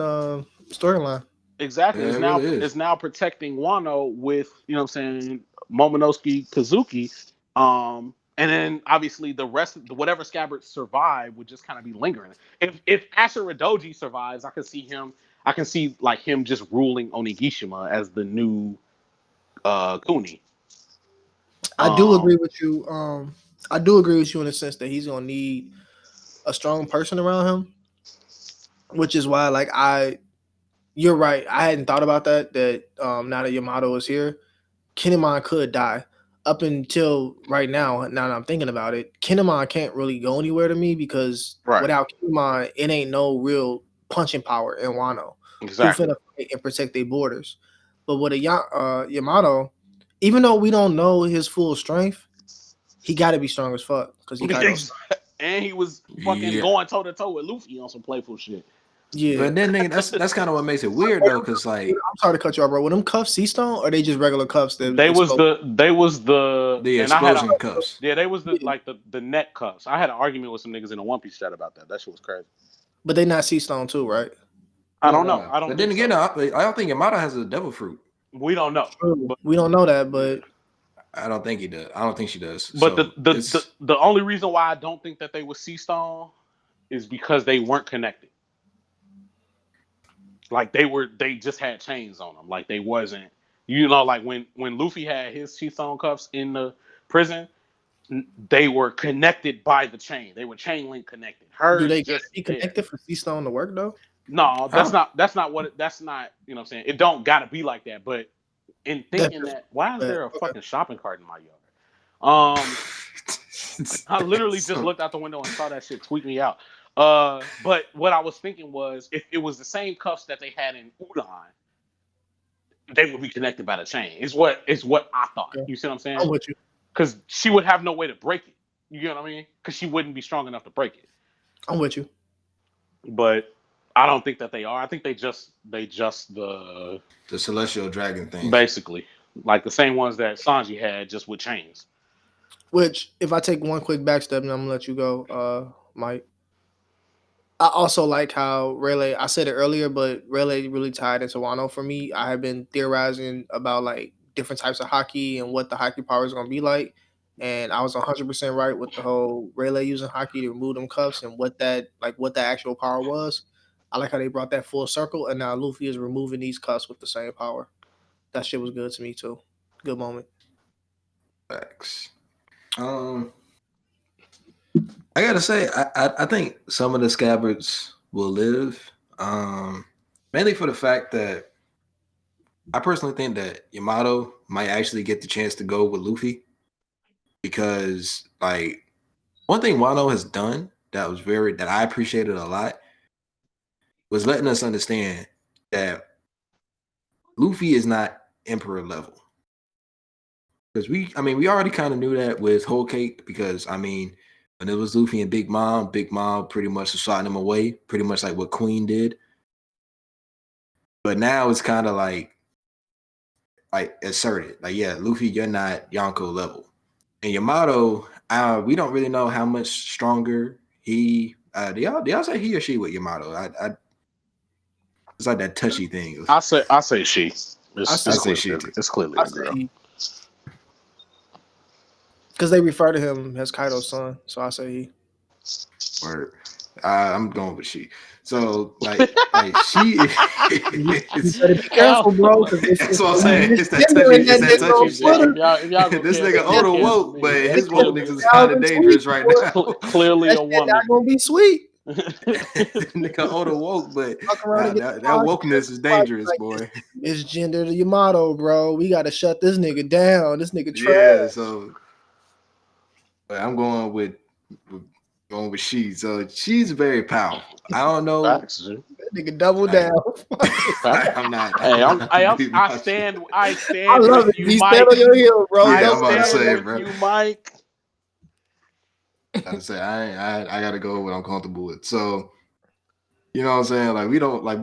storyline. Exactly. Yeah, it really is. It's now protecting Wano with, you know what I'm saying, Momonosuke Kazuki. And then obviously the rest of whatever scabbards survive would just kind of be lingering. If Ashura Doji survives, I can see like him just ruling Onigashima as the new Kuni. I do agree with you. I do agree with you in the sense that he's gonna need a strong person around him, which is why, like, you're right. I hadn't thought about that. That now that Yamato is here, Kinemon could die. Up until right now, now that I'm thinking about it, Kinemon can't really go anywhere to me because without Kinemon, it ain't no real punching power in Wano. Exactly. Who finna fight and protect their borders. But with a Yamato, even though we don't know his full strength, he got to be strong as fuck because he and he was fucking going toe to toe with Luffy on some playful shit. Yeah, but then that's kind of what makes it weird though, because like, I'm sorry to cut you off, bro. Were them cuffs sea stone or they just regular cuffs? They was the explosion cuffs. Yeah, they was the net cuffs. I had an argument with some niggas in a One Piece chat about that. That shit was crazy. But they not sea stone too, right? I don't know. I don't. But then again, I don't think Yamato has a devil fruit. We don't know. We don't know that, but I don't think he does. I don't think she does. But so the only reason why I don't think that they were sea stone is because they weren't connected. Like they just had chains on them. Like they wasn't, you know, like when Luffy had his sea stone cuffs in the prison, they were connected by the chain. They were chain link connected. Do they just be connected for sea stone to work though? No, that's not what that's not, you know what I'm saying? It don't gotta be like that, but And thinking that, why is there a fucking shopping cart in my yard? I literally just looked out the window and saw that shit tweak me out. But what I was thinking was, if it was the same cuffs that they had in Udon, they would be connected by the chain. Is what I thought. You see what I'm saying? I'm with you. Because she would have no way to break it. You know what I mean? Because she wouldn't be strong enough to break it. I'm with you. But I don't think that they are. I think they just the celestial dragon thing. Basically. Like the same ones that Sanji had, just with chains. Which, if I take one quick back step, and I'm gonna let you go, Mike. I also like how Rayleigh, I said it earlier, but Rayleigh really tied into Wano for me. I have been theorizing about like different types of hockey and what the hockey power is gonna be like. And I was 100% right with the whole Rayleigh using hockey to remove them cuffs and what that actual power was. I like how they brought that full circle, and now Luffy is removing these cuffs with the same power. That shit was good to me too. Good moment. Facts. I gotta say, I think some of the scabbards will live. Mainly for the fact that I personally think that Yamato might actually get the chance to go with Luffy. Because like one thing Wano has done that I appreciated a lot was letting us understand that Luffy is not Emperor level. Because we already kind of knew that with Whole Cake, because when it was Luffy and Big Mom pretty much was swatting him away, pretty much like what Queen did. But now it's kind of like asserted. Like, yeah, Luffy, you're not Yonko level. And Yamato, we don't really know how much stronger he. Do y'all say he or she with Yamato? It's like that touchy thing. I say she. I say she. It's clearly a girl. Because they refer to him as Kaido's son, so I say he. Or I'm going with she. So like she. You better be careful, bro. That's what I'm saying. It's that touchy shit. This nigga Oda woke, but his woke niggas is kind of dangerous right now. Clearly a woman. Not gonna be sweet. Nigga Oda woke, but that wokeness is dangerous, boy. It's gender to Yamato, bro. We gotta shut this nigga down. This nigga trash. Yeah, so I'm going with she. So she's very powerful. I don't know. That nigga double down. I'm not. Hey, I stand. I love it. You stand on your heel, bro. Yeah, I'm about to say, bro. You, Mike. I gotta say, I gotta go with what I'm comfortable with. So, you know what I'm saying? Like,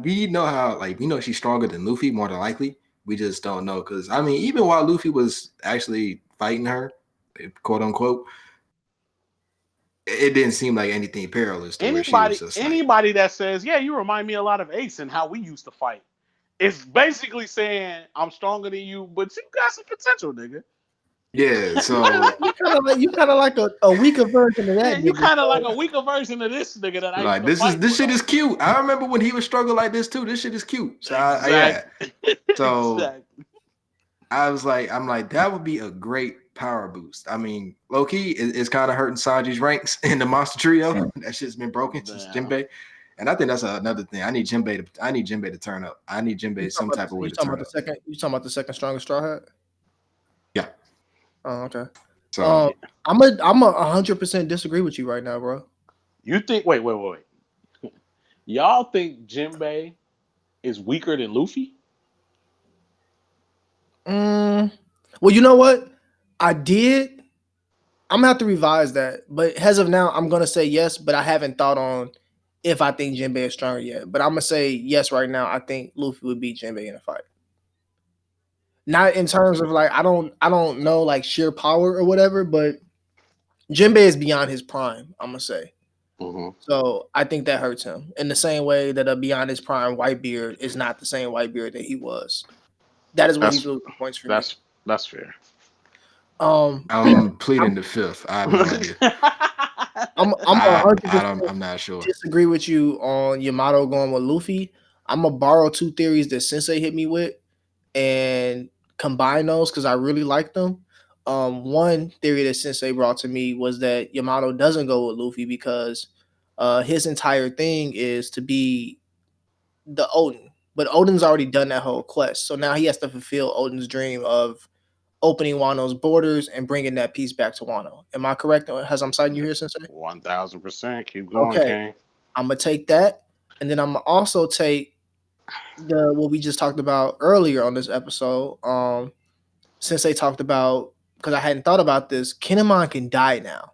we know she's stronger than Luffy, more than likely. We just don't know. Because, even while Luffy was actually fighting her, quote unquote, it didn't seem like anything perilous. Anybody that says, yeah, you remind me a lot of Ace and how we used to fight, it's basically saying, I'm stronger than you, but you got some potential, nigga. Yeah, so you kind of like a weaker version of that. Yeah, you kind of like a weaker version of this nigga that I like. This shit is cute. I remember when he was struggling like this too. This shit is cute. So So exactly. I'm like that would be a great power boost. Low key, it's kind of hurting Sanji's ranks in the monster trio. That shit's been broken since Jinbei. And I think that's another thing. I need Jinbei to turn up. I need Jinbei some type of way to turn up. You talking about the second strongest Straw Hat? Yeah. Oh, okay. So I'm a 100% disagree with you right now, bro. You think? Wait. Y'all think Jinbei is weaker than Luffy? Well, you know what? I did. I'm gonna have to revise that, but as of now, I'm gonna say yes. But I haven't thought on if I think Jinbei is stronger yet. But I'm gonna say yes right now. I think Luffy would beat Jinbei in a fight. Not in terms of like I don't know like sheer power or whatever, but Jinbei is beyond his prime. I'm gonna say. Mm-hmm. So I think that hurts him in the same way that a beyond his prime Whitebeard is not the same Whitebeard that he was. That is what he's losing points for. That's fair. I'm pleading the fifth. I have no idea. I'm not sure. Disagree with you on Yamato going with Luffy. I'm gonna borrow two theories that Sensei hit me with and combine those because I really like them. One theory that Sensei brought to me was that Yamato doesn't go with Luffy because his entire thing is to be the Odin. But Oden's already done that whole quest, so now he has to fulfill Oden's dream of opening Wano's borders and bringing that peace back to Wano. Am I correct? As I'm citing you here, Sensei? 1000%. Keep going, Okay, King. I'm gonna take that, and then I'm gonna also take what we just talked about earlier on this episode. Sensei talked about, because I hadn't thought about this, Kinemon can die now.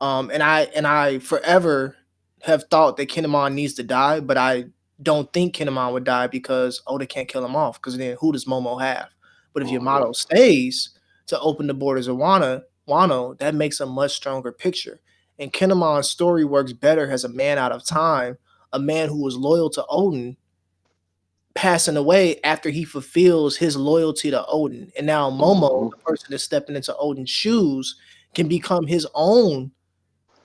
And I forever have thought that Kinemon needs to die, but I don't think Kinemon would die because Oda can't kill him off. Because then who does Momo have? But if Yamato stays to open the borders of Wano, that makes a much stronger picture. And Kinemon's story works better as a man out of time, a man who was loyal to Odin, passing away after he fulfills his loyalty to Odin. And now Momo, the person that's stepping into Odin's shoes, can become his own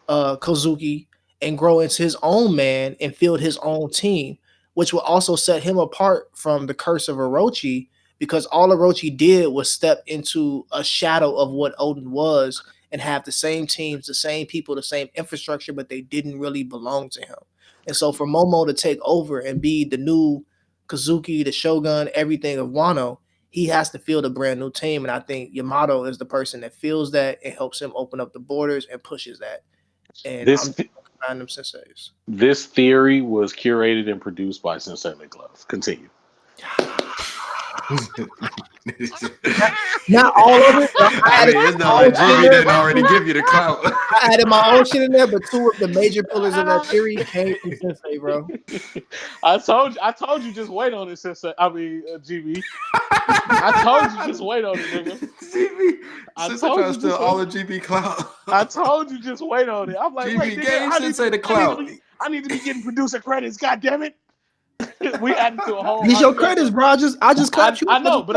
Kozuki and grow into his own man and field his own team, which will also set him apart from the curse of Orochi, because all Orochi did was step into a shadow of what Odin was and have the same teams, the same people, the same infrastructure, but they didn't really belong to him. And so for Momo to take over and be the new Kozuki, the Shogun, everything of Wano, he has to field a brand new team. And I think Yamato is the person that feels that and helps him open up the borders and pushes that. And I'm random senseis. This theory was curated and produced by Sensei McGlove. Continue. Not all of it. It's not like Jimmy didn't already give you the clout. I added my own shit in there, but two of the major pillars of that theory came from Sensei, bro. I told you just wait on it, Sensei. GB. I told you just wait on it, nigga. GB. Sensei trying to steal all the GB clout. I told you just wait on it. I'm like, GB wait, gave Sensei the clout. I need to be getting producer credits. God damn it. We added to a whole. These your credits, bro. I just cut you. I know, but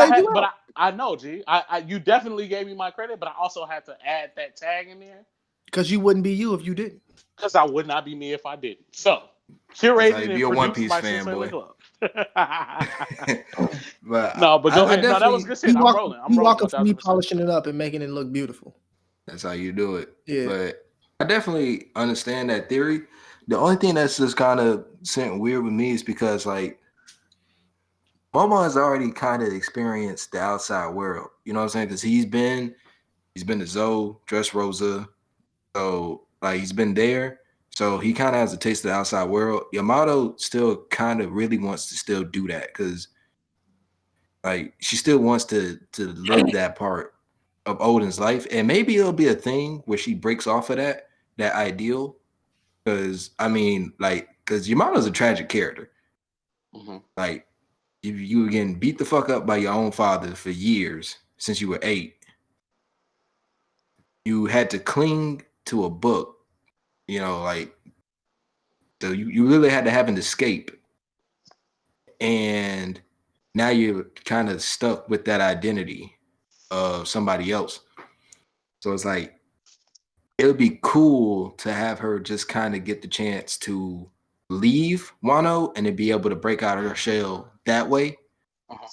I know, G. You definitely gave me my credit, but I also had to add that tag in there because you wouldn't be you if you didn't. Because I would not be me if I didn't. So curated and be a One Piece by fanboy. But no, but go ahead. No, that was good shit. I'm rolling. I'm walking for me, polishing it up and making it look beautiful. That's how you do it. Yeah. But I definitely understand that theory. The only thing that's just kind of sitting weird with me is because, like, Momo has already kind of experienced the outside world. You know what I'm saying? Because he's been to Zoe, Dressrosa. So, like, he's been there. So he kind of has a taste of the outside world. Yamato still kind of really wants to still do that because, like, she still wants to live that part of Odin's life. And maybe it'll be a thing where she breaks off of that ideal. Because, I mean, like, because Yamato's a tragic character. Mm-hmm. Like, you were getting beat the fuck up by your own father for years since you were 8. You had to cling to a book, you know, like, so you really had to have an escape. And now you're kind of stuck with that identity of somebody else. So it's like, it would be cool to have her just kind of get the chance to leave Wano and to be able to break out of her shell that way. Uh-huh.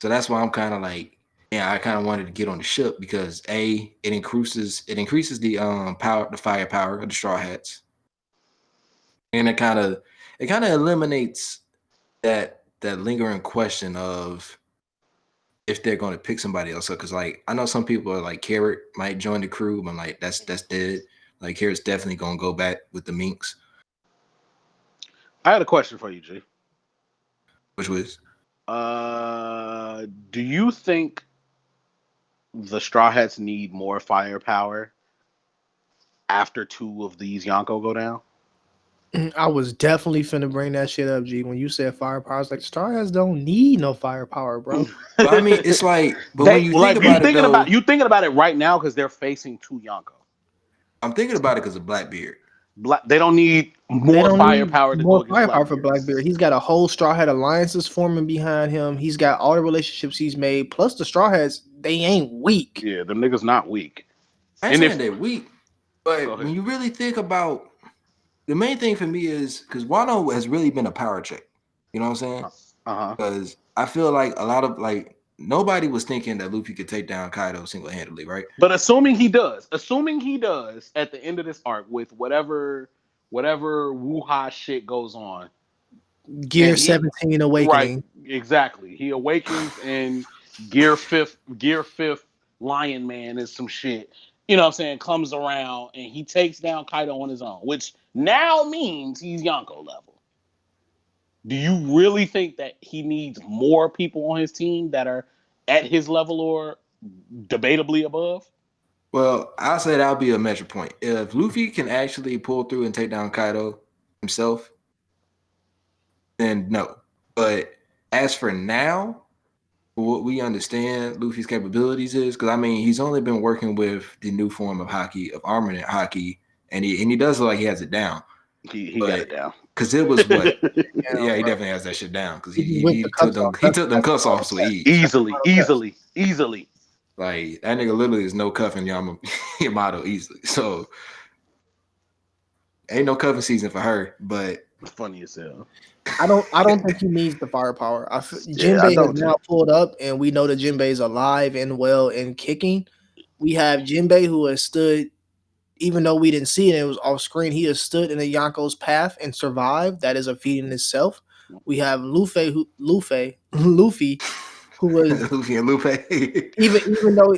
So that's why I'm kind of like, yeah, I kind of wanted to get on the ship because it increases the firepower of the Straw Hats, and it kind of eliminates that lingering question of if they're going to pick somebody else up. Because, like, I know some people are like, Carrot might join the crew, but like that's dead. Like, Carrot's definitely going to go back with the Minks. I had a question for you, G. Which was? Do you think the Straw Hats need more firepower after 2 of these Yonko go down? I was definitely finna bring that shit up, G. When you said firepower, I was like, Straw Hats don't need no firepower, bro. But I mean, it's like, but when you think about it, you thinking about it right now because they're facing 2 Yonko. I'm thinking about it because of Blackbeard. They don't need more firepower to go against Blackbeard. For Blackbeard. He's got a whole Straw Hat alliances forming behind him. He's got all the relationships he's made. Plus the Straw Hats, they ain't weak. Yeah, them niggas not weak. I ain't saying they're weak, but when you really think about, the main thing for me is because Wano has really been a power check. You know what I'm saying? Because I feel like a lot of, like, nobody was thinking that Luffy could take down Kaido single-handedly, right? But assuming he does at the end of this arc with whatever Wuha shit goes on, Gear 17 awakening. Right, exactly. He awakens and gear fifth Lion Man is some shit. You know what I'm saying? Comes around and he takes down Kaido on his own, which now means he's Yonko level. Do you really think that he needs more people on his team that are at his level or debatably above? Well, I'll say that'll be a measure point. If Luffy can actually pull through and take down Kaido himself, then no. But as for now, what we understand Luffy's capabilities is, because I mean, he's only been working with the new form of haki, of armament haki, and he does look like he has it down. He got it down. Because it was what? Yeah, he definitely has that shit down. Because he took them cuffs off with ease. Easily. Like that nigga literally is no cuffing Yamato easily. So ain't no cuffing season for her. But funny as hell. I don't think he needs the firepower. Jinbei has now pulled up, and we know that Jinbei is alive and well and kicking. We have Jinbei who has stood. Even though we didn't see it, it was off screen. He has stood in the Yonko's path and survived. That is a feat in itself. We have Luffy, who was Luffy and Luffy. even though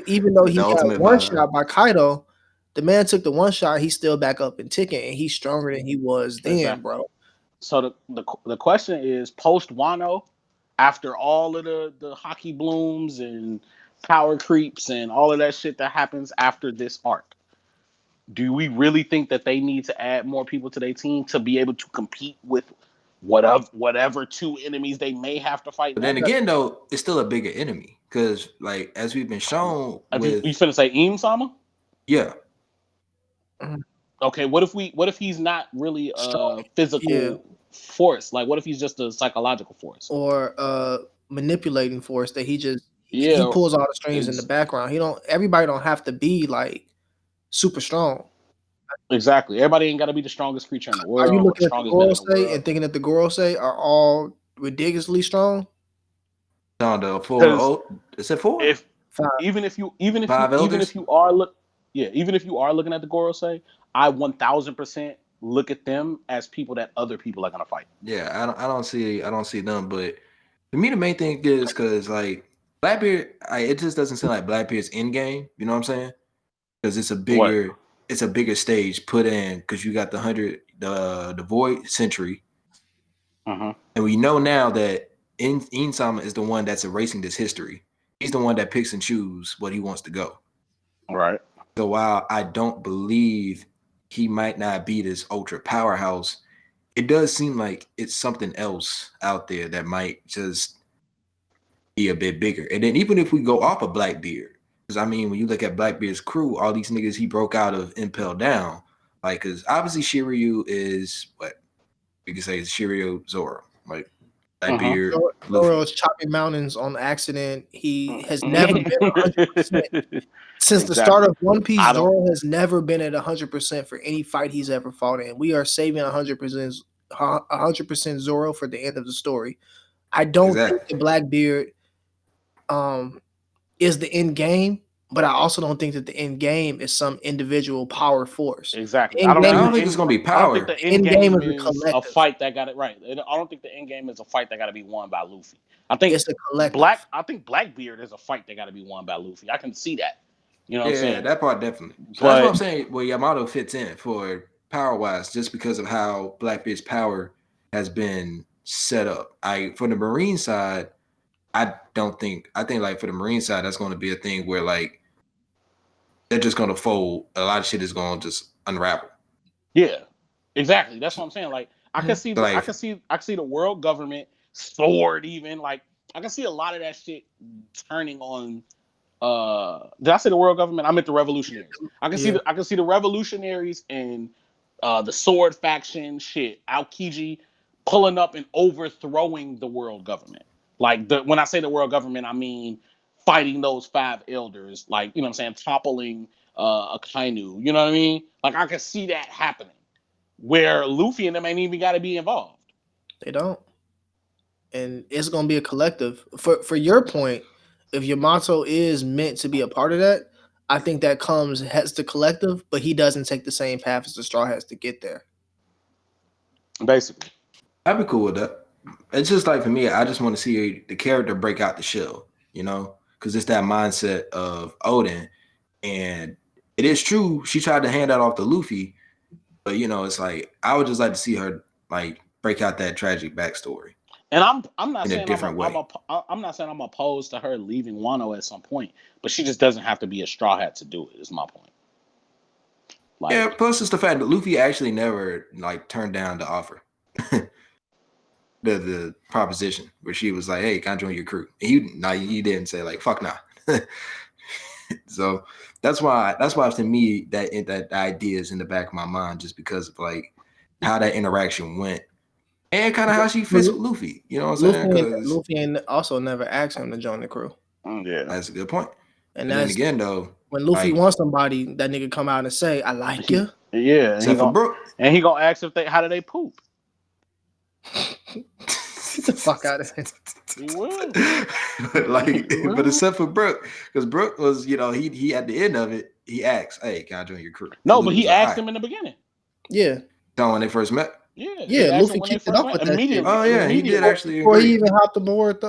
he got one shot by Kaido, the man took the one shot. He's still back up and ticking, and he's stronger than he was then, bro. So the question is, post Wano, after all of the hockey blooms and power creeps and all of that shit that happens after this arc, do we really think that they need to add more people to their team to be able to compete with whatever two enemies they may have to fight? But then again, though, it's still a bigger enemy because, like, as we've been shown, you finna say Im-sama? Yeah. Okay. What if he's not really a physical force? Like, what if he's just a psychological force or manipulating force that he pulls all the strings in the background? Everybody don't have to be like super strong. Exactly. Everybody ain't got to be the strongest creature in the world. Are you looking at the Gorosei and thinking that the Gorosei are all ridiculously strong? No, the four. Is it four? Even if you are looking at the Gorosei, I 1000% look at them as people that other people are gonna fight. Yeah, I don't see them, but to me the main thing is because like Blackbeard, it just doesn't seem like Blackbeard's in game. You know what I'm saying? Because it's a bigger stage put in because you got the Void Century, and we know now that Im-sama is the one that's erasing this history. He's the one that picks and chooses what he wants to go. Right. So while I don't believe he might not be this ultra powerhouse, it does seem like it's something else out there that might just be a bit bigger. And then even if we go off of Blackbeard, because I mean, when you look at Blackbeard's crew, all these niggas he broke out of Impel Down, like, because obviously Shiryu is what we can say is Shiryu Zoro, like Blackbeard. Zoro's chopping mountains on accident. He has never been 100%. Since the start of One Piece, Zoro has never been at 100% for any fight he's ever fought in. We are saving 100% Zoro for the end of the story. I don't think the Blackbeard is the end game, but I also don't think that the end game is some individual power force. Exactly. I don't think it's gonna be power. I don't think the end game is a fight that got it right. I don't think the end game is a fight that got to be won by Luffy. I think it's a collective. I think Blackbeard is a fight that got to be won by Luffy. I can see that. You know what I'm saying? Yeah, that part definitely. So that's what I'm saying. Well, Yamato fits in for power-wise just because of how Blackbeard's power has been set up. For the Marine side, I think like for the Marine side, that's going to be a thing where like they're just going to fold. A lot of shit is going to just unravel. Yeah, exactly. That's what I'm saying. Like I can see, I can see the world government sword even. Like I can see a lot of that shit turning on. Did I say the world government? I meant the revolutionaries. I can see the revolutionaries and the sword faction shit. Aokiji pulling up and overthrowing the world government. Like when I say the world government, I mean fighting those 5 elders. Like you know what I'm saying, toppling Akainu. You know what I mean? Like I can see that happening. Where Luffy and them ain't even got to be involved. They don't, and it's gonna be a collective. For your point. If Yamato is meant to be a part of that, I think that has the collective, but he doesn't take the same path as the Straw has to get there. Basically. I'd be cool with that. it's just like for me, I just want to see the character break out the shell, because it's that mindset of Odin. And it is true, she tried to hand that off to Luffy, but it's like I would just like to see her like break out that tragic backstory. And I'm not in a saying different way. I'm not saying I'm opposed to her leaving Wano at some point, but she just doesn't have to be a straw hat to do it. Is my point. Like, yeah. Plus, it's the fact that Luffy actually never like turned down the offer, the proposition where she was like, "Hey, can I join your crew?" And he didn't say like, "Fuck nah." So that's why to me that idea is in the back of my mind, just because of like how that interaction went. And kind of how she fits with Luffy. You know what I'm saying? Luffy also never asked him to join the crew. Yeah. That's a good point. And then again, though, when Luffy wants somebody, that nigga come out and say, "I like you." Yeah. Except for Brook. And he gonna ask how do they poop? Get the fuck out of here. He will. But except for Brook, because Brook was, he at the end of it, he asked, "Hey, can I join your crew?" No, but he asked him in the beginning. Yeah. So when they first met. Yeah, Luffy kicked it off with that immediately. Oh yeah, he did actually. Before he even hopped aboard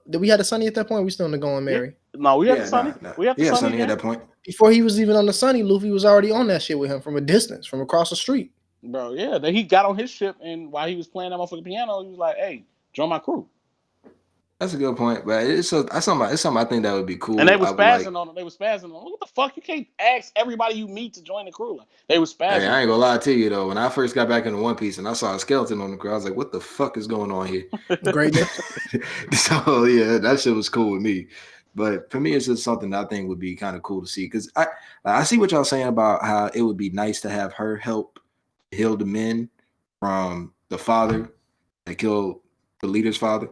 did we have the Sunny at that point? We still on the Going Mary. No, we had the Sunny. We had the Sunny at that point. Before he was even on the Sunny, Luffy was already on that shit with him from a distance, from across the street. Bro, yeah. Then he got on his ship, and while he was playing that motherfucking piano, he was like, "Hey, join my crew." That's a good point, but it's something I think that would be cool. And they were spazzing on him. They were spazzing on him. What the fuck? You can't ask everybody you meet to join the crew. Like, they were spazzing. Hey, I ain't gonna lie to you though. When I first got back into One Piece and I saw a skeleton on the crew, I was like, "What the fuck is going on here?" Greatness. So yeah, that shit was cool with me. But for me, it's just something that I think would be kind of cool to see, because I see what y'all saying about how it would be nice to have her help heal the men from the father that killed the leader's father.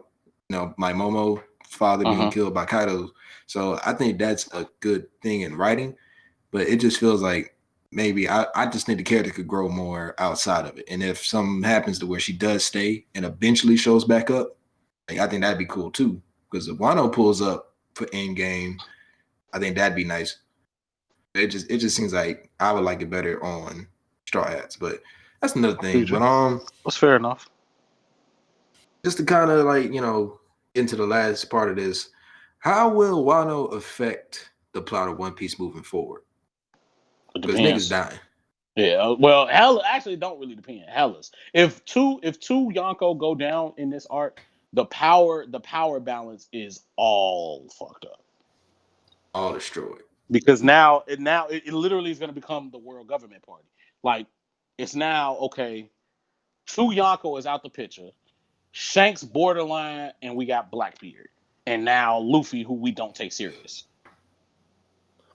My Momo's father being killed by Kaido. So I think that's a good thing in writing, but it just feels like maybe I just think the character could grow more outside of it. And if something happens to where she does stay and eventually shows back up, I think that'd be cool too. Because if Wano pulls up for Endgame, I think that'd be nice. It just seems like I would like it better on Straw Hats, but that's another thing. But that's fair enough. Just to kind of into the last part of this, how will Wano affect the plot of One Piece moving forward? Because niggas dying. Yeah, well, hell actually don't really depend. Hellas. If two Yonko go down in this arc, the power balance is all fucked up. All destroyed. Because now it literally is going to become the world government party. Like, it's now, okay, two Yonko is out the picture. Shanks borderline, and we got Blackbeard, and now Luffy, who we don't take serious.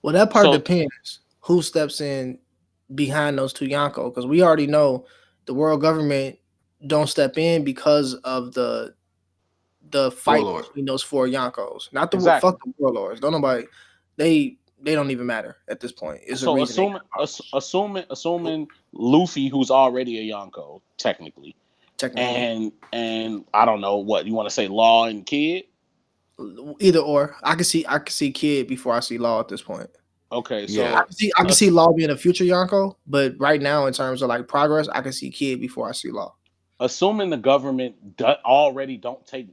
Well, that part depends who steps in behind those two Yonko, because we already know the world government don't step in because of the fight between those four Yonkos. Not the fuck the warlords. Don't nobody. They don't even matter at this point. It's so assuming Luffy, who's already a Yonko, technically. And I don't know what you want to say, Law and Kid. Either or, I can see Kid before I see Law at this point. Okay, so yeah, I can see Law being a future Yonko, but right now in terms of like progress, I can see Kid before I see Law. Assuming the government already don't take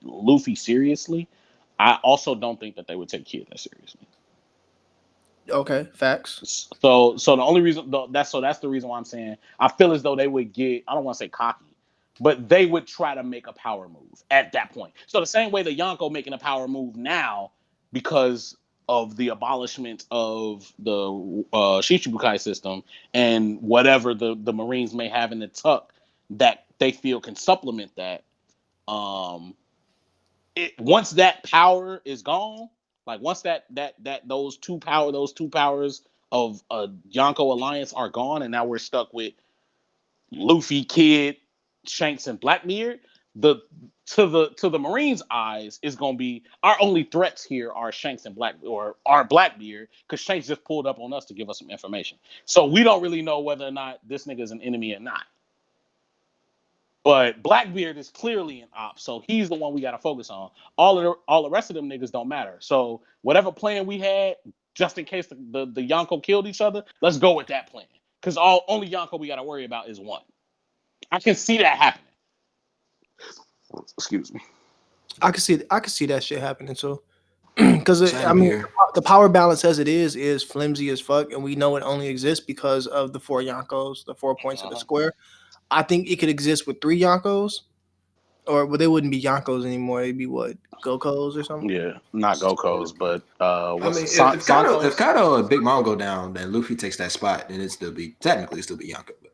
Luffy seriously, I also don't think that they would take Kid that seriously. Okay, facts. So the only reason that's the reason why I'm saying I feel as though they would get, I don't want to say cocky, but they would try to make a power move at that point. So the same way the Yonko making a power move now because of the abolishment of the Shichibukai system and whatever the Marines may have in the tuck that they feel can supplement that. Once that power is gone, like once those two powers of a Yonko alliance are gone, and now we're stuck with Luffy, Kid, Shanks, and Blackbeard. To the Marines' eyes is gonna be our only threats here are Shanks and Blackbeard, because Shanks just pulled up on us to give us some information. So we don't really know whether or not this nigga is an enemy or not. But Blackbeard is clearly an op, so he's the one we got to focus on. All the rest of them niggas don't matter. So whatever plan we had, just in case the Yonko killed each other, let's go with that plan. Because only Yonko we got to worry about is one. I can see that happening. Excuse me. I could see that shit happening too. Because I Same mean, here. the power balance as it is flimsy as fuck, and we know it only exists because of the 4 Yonkos, the 4 points of the square. I think it could exist with 3 Yonkos, well, they wouldn't be Yonkos anymore. It'd be what, Gokos or something. Yeah, not Gokos, but I what's mean, it? if Sankos? Kaido and Big Mom go down, then Luffy takes that spot, and it still be technically still be Yonko. But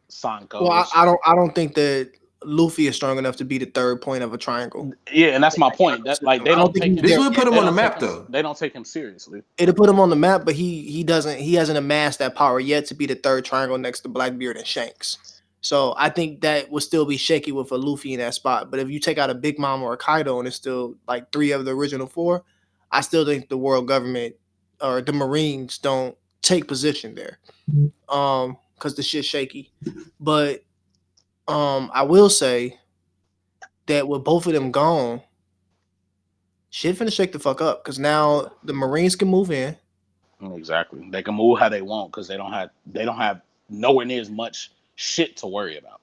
Well, Sankos. I don't think that Luffy is strong enough to be the 3rd point of a triangle. Yeah, and that's my point. That like they I don't don't think take he's him. this there would yet. put him They on the don't take map, him. though. They don't take him seriously. It'll put him on the map, but he hasn't amassed that power yet to be the 3rd triangle next to Blackbeard and Shanks. So I think that would still be shaky with a Luffy in that spot. But if you take out a Big Mom or a Kaido and it's still like 3 of the original 4, I still think the world government or the Marines don't take position there. Because the shit's shaky. But I will say that with both of them gone, shit finna shake the fuck up. Because now the Marines can move in. Exactly. They can move how they want because they don't have nowhere near as much shit to worry about.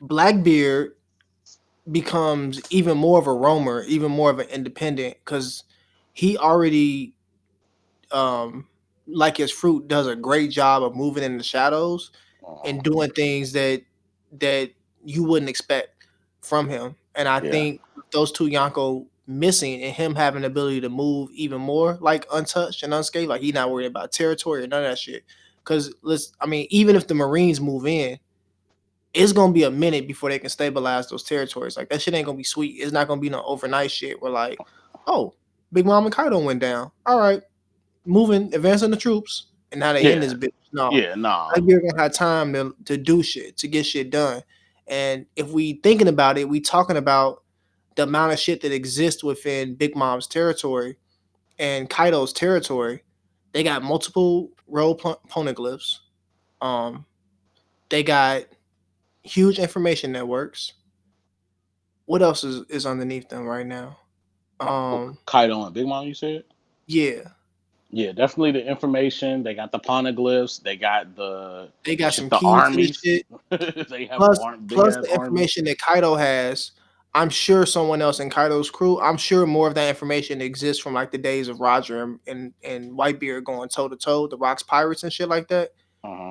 Blackbeard becomes even more of a roamer, even more of an independent, because he already like his fruit does a great job of moving in the shadows and doing things that you wouldn't expect from him. And I think those 2 Yonko missing and him having the ability to move even more like untouched and unscathed, like he not worried about territory or none of that shit. Because even if the Marines move in, it's gonna be a minute before they can stabilize those territories. Like that shit ain't gonna be sweet. It's not gonna be no overnight shit where like, oh, Big Mom and Kaido went down. All right, advancing the troops, and now they in this bitch. No, Yeah, nah. like we're gonna have time to do shit, to get shit done. And if we thinking about it, we talking about the amount of shit that exists within Big Mom's territory and Kaido's territory. They got multiple road poneglyphs. They got huge information networks. What else is underneath them right now? Kaido and Big Mom, you said? Yeah. Yeah, definitely the information. They got the poneglyphs. They got Some the keys to armies. this shit. They have big Plus ass the armies. information that Kaido has. I'm sure someone else in Kaido's crew. I'm sure more of that information exists from like the days of Roger and Whitebeard going toe to toe, the Rocks Pirates and shit like that.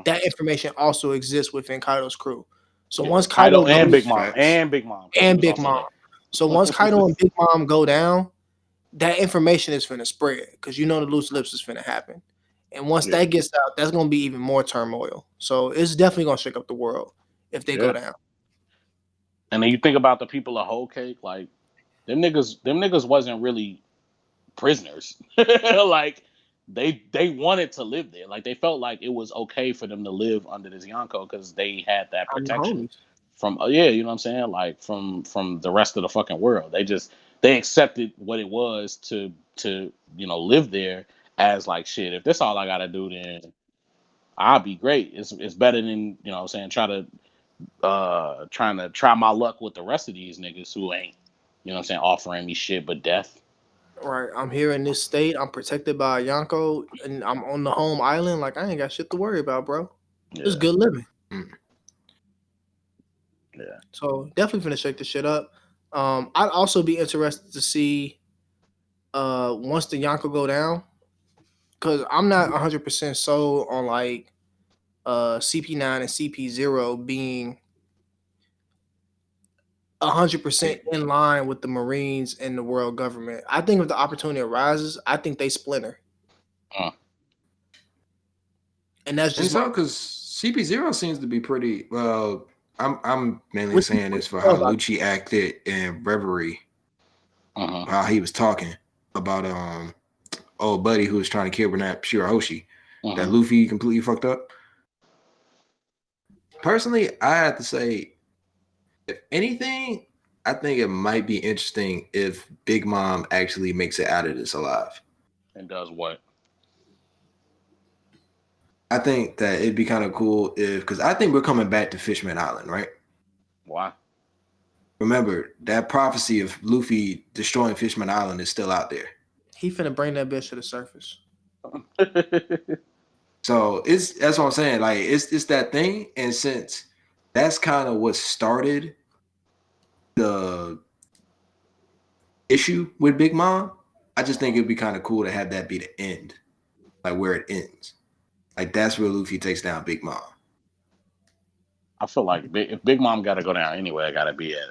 That information also exists within Kaido's crew. So once Kaido and goes, Big Mom and Big Mom and Big Mom. So once Kaido and Big Mom go down, that information is finna spread because you know the loose lips is finna happen. And once that gets out, that's gonna be even more turmoil. So it's definitely gonna shake up the world if they go down. And then you think about the people of Whole Cake, like them niggas wasn't really prisoners. Like they wanted to live there. Like they felt like it was okay for them to live under this Yonko because they had that protection from you know what I'm saying? Like from the rest of the fucking world. They accepted what it was to live there as like shit. If that's all I gotta do, then I'll be great. It's better than, you know what I'm saying, trying to try my luck with the rest of these niggas who ain't, you know what I'm saying, offering me shit but death. Right. I'm here in this state. I'm protected by Yonko and I'm on the home island. Like I ain't got shit to worry about, bro. It's good living. Yeah. So definitely finna shake the shit up. I'd also be interested to see once the Yonko go down, because I'm not 100% sold on like CP9 and CP0 being 100% in line with the Marines and the world government. I think if the opportunity arises, I think they splinter. And that's just because CP0 seems to be pretty well. I'm mainly saying this for how Lucci acted in Reverie, how he was talking about old buddy who was trying to kidnap Shirahoshi, that Luffy completely fucked up. Personally, I have to say, if anything, I think it might be interesting if Big Mom actually makes it out of this alive. And does what? I think that it'd be kind of cool because I think we're coming back to Fishman Island, right? Why? Remember, that prophecy of Luffy destroying Fishman Island is still out there. He finna bring that bitch to the surface. So that's what I'm saying. Like it's that thing, and since that's kind of what started the issue with Big Mom. I just think it'd be kind of cool to have that be the end, like where it ends. Like that's where Luffy takes down Big Mom. I feel like if Big Mom got to go down anyway, I got to be at.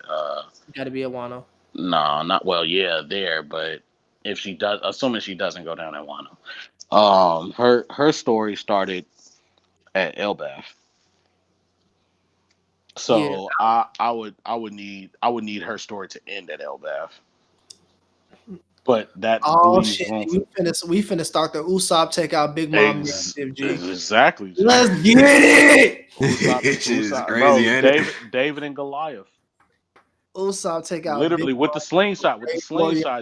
Got to be at Wano. No, not well. Yeah, there, but if she does, assuming she doesn't go down at Wano, her story started at Elbaf. So yeah. I would need her story to end at Elbaf. But that shit, we finna start the Usopp take out Big Mom initiative, G. Exactly. G. Let's get it. Usopp, crazy, bro, David and Goliath. Usopp take out literally with the slingshot,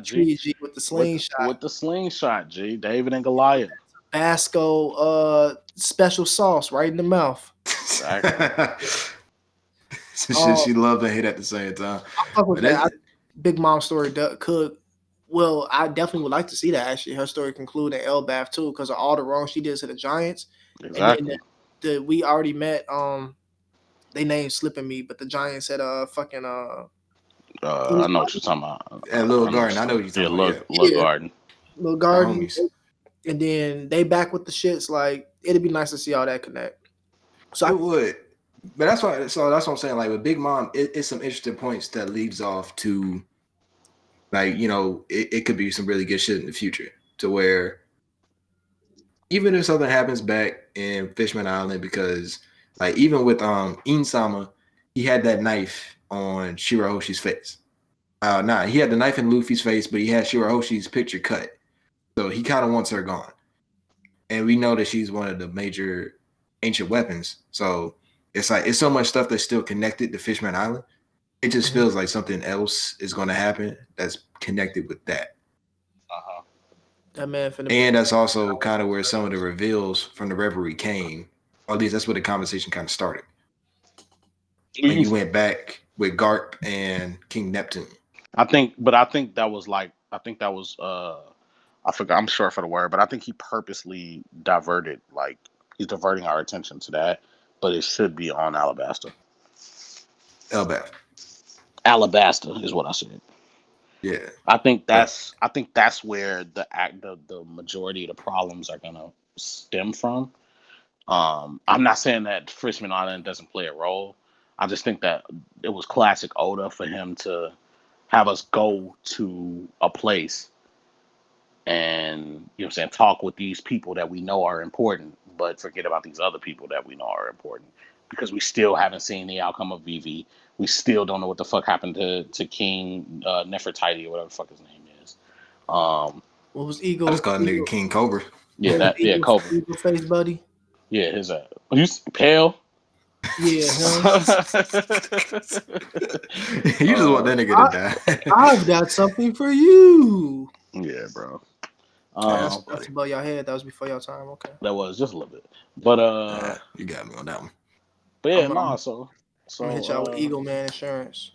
G. With the slingshot. With the slingshot, G. David and Goliath. Tabasco special sauce right in the mouth. Exactly. She loves and hate at the same time. Big Mom story could. Well, I definitely would like to see that actually. Her story conclude in Elbaf too, because of all the wrong she did to the Giants. Exactly. And we already met. They name slipping me, but the Giants had fucking I know what you're talking about. At Little Garden, I know what you're talking about. Little Garden. Little Garden. And then they back with the shits. Like it'd be nice to see all that connect. So I would, but that's why. So that's what I'm saying. Like with Big Mom, it's some interesting points that leads off to. Like, you know, it could be some really good shit in the future to where even if something happens back in Fishman Island, because like even with Insama, he had that knife on Shirahoshi's face. He had the knife in Luffy's face, but he had Shirahoshi's picture cut. So he kind of wants her gone. And we know that she's one of the major ancient weapons. So it's like it's so much stuff that's still connected to Fishman Island. It just feels like something else is going to happen that's connected with that. That man and that's also kind of where some of the reveals from the Reverie came. Or at least that's where the conversation kind of started. When you went back with Garp and King Neptune. I think that was I forgot, I'm short for the word, but I think he purposely diverted, like he's diverting our attention to that, but it should be on Alabasta. Alabasta is what I said. Yeah, I think that's where the majority of the problems are gonna stem from. I'm not saying that Fishman Island doesn't play a role. I just think that it was classic Oda for him to have us go to a place and, you know what I'm saying, talk with these people that we know are important, but forget about these other people that we know are important. Because we still haven't seen the outcome of Vivi. We still don't know what the fuck happened to King Nefertiti or whatever the fuck his name is. What was Eagle? I just call nigga King Cobra. Yeah, Cobra. Eagle face, buddy. Yeah, his you pale. Yeah. You just want that nigga to die. I've got something for you. Yeah, bro. That's above your head. That was before your time. Okay. That was just a little bit, but you got me on that one. But yeah, so I'm gonna hit y'all with Eagle Man Insurance.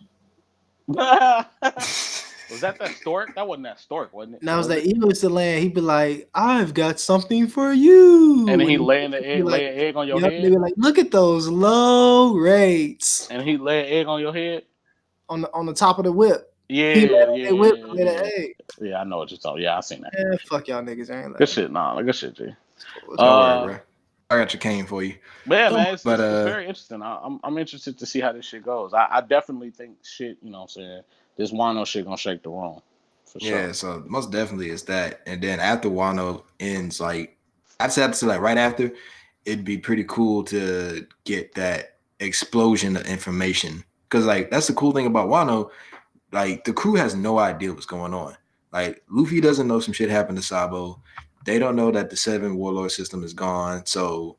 Was that stork? That wasn't that stork, wasn't it? That was that Eagle to land. He'd be like, "I've got something for you," and then he lay an egg on your head. He'd be like, "Look at those low rates." And he lay an egg on your head on the top of the whip. Yeah, I know what you're talking. Yeah, I seen that. Yeah, fuck y'all niggas. I ain't good shit. Nah, good shit, G. Don't worry, bro. I got your cane for you. Yeah, man, it's very interesting. I'm interested to see how this shit goes. I definitely think shit, you know what I'm saying, this Wano shit gonna shake the room. For sure. Yeah, so most definitely is that. And then after Wano ends, like I'd say like right after, it'd be pretty cool to get that explosion of information. Cause like that's the cool thing about Wano. Like the crew has no idea what's going on. Like Luffy doesn't know some shit happened to Sabo. They don't know that the 7 warlord system is gone. So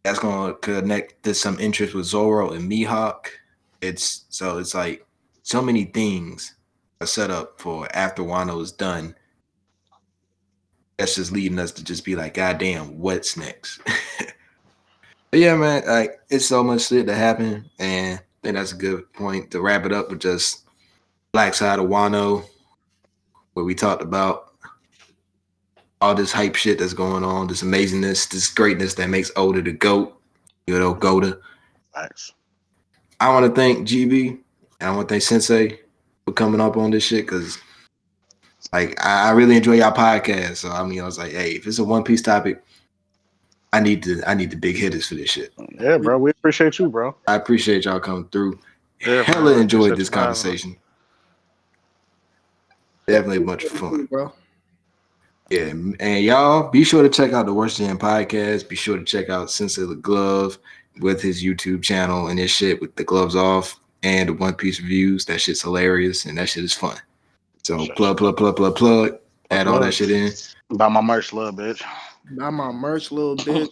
that's gonna connect to some interest with Zoro and Mihawk. It's like so many things are set up for after Wano is done. That's just leading us to just be like, God damn, what's next? But yeah, man, like it's so much shit to happen, and I think that's a good point to wrap it up with just Black Side of Wano, where we talked about all this hype shit that's going on, this amazingness, this greatness that makes Oda the GOAT, Goda. Thanks. I want to thank GB And I want to thank Sensei for coming up on this shit because, like, I really enjoy y'all podcast. So I mean, I was like, hey, if it's a One Piece topic, I need the big hitters for this shit. Yeah, bro. We appreciate you, bro. I appreciate y'all coming through. Yeah, Hella bro. enjoyed this conversation. Definitely a bunch of fun, bro. Yeah, and y'all be sure to check out the Worstgen Podcast. Be sure to check out Sensei the Glove with his YouTube channel and his shit with the gloves off and the One Piece reviews. That shit's hilarious and that shit is fun. So plug. Add all that shit in. Buy my merch, little bitch. Buy my merch, little bitch.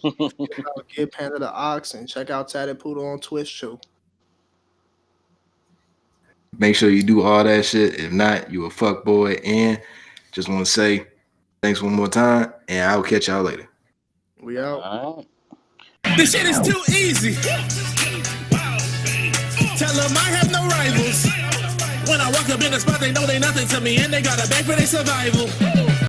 Check out Get Panda the Ox and check out Tatted Poodle on Twitch too. Make sure you do all that shit. If not, you a fuck boy. And just want to say thanks one more time, and I will catch y'all later. We out. This shit is too easy. Tell them I have no rivals. When I walk up in the spot, they know they nothing to me, and they got a bag for their survival.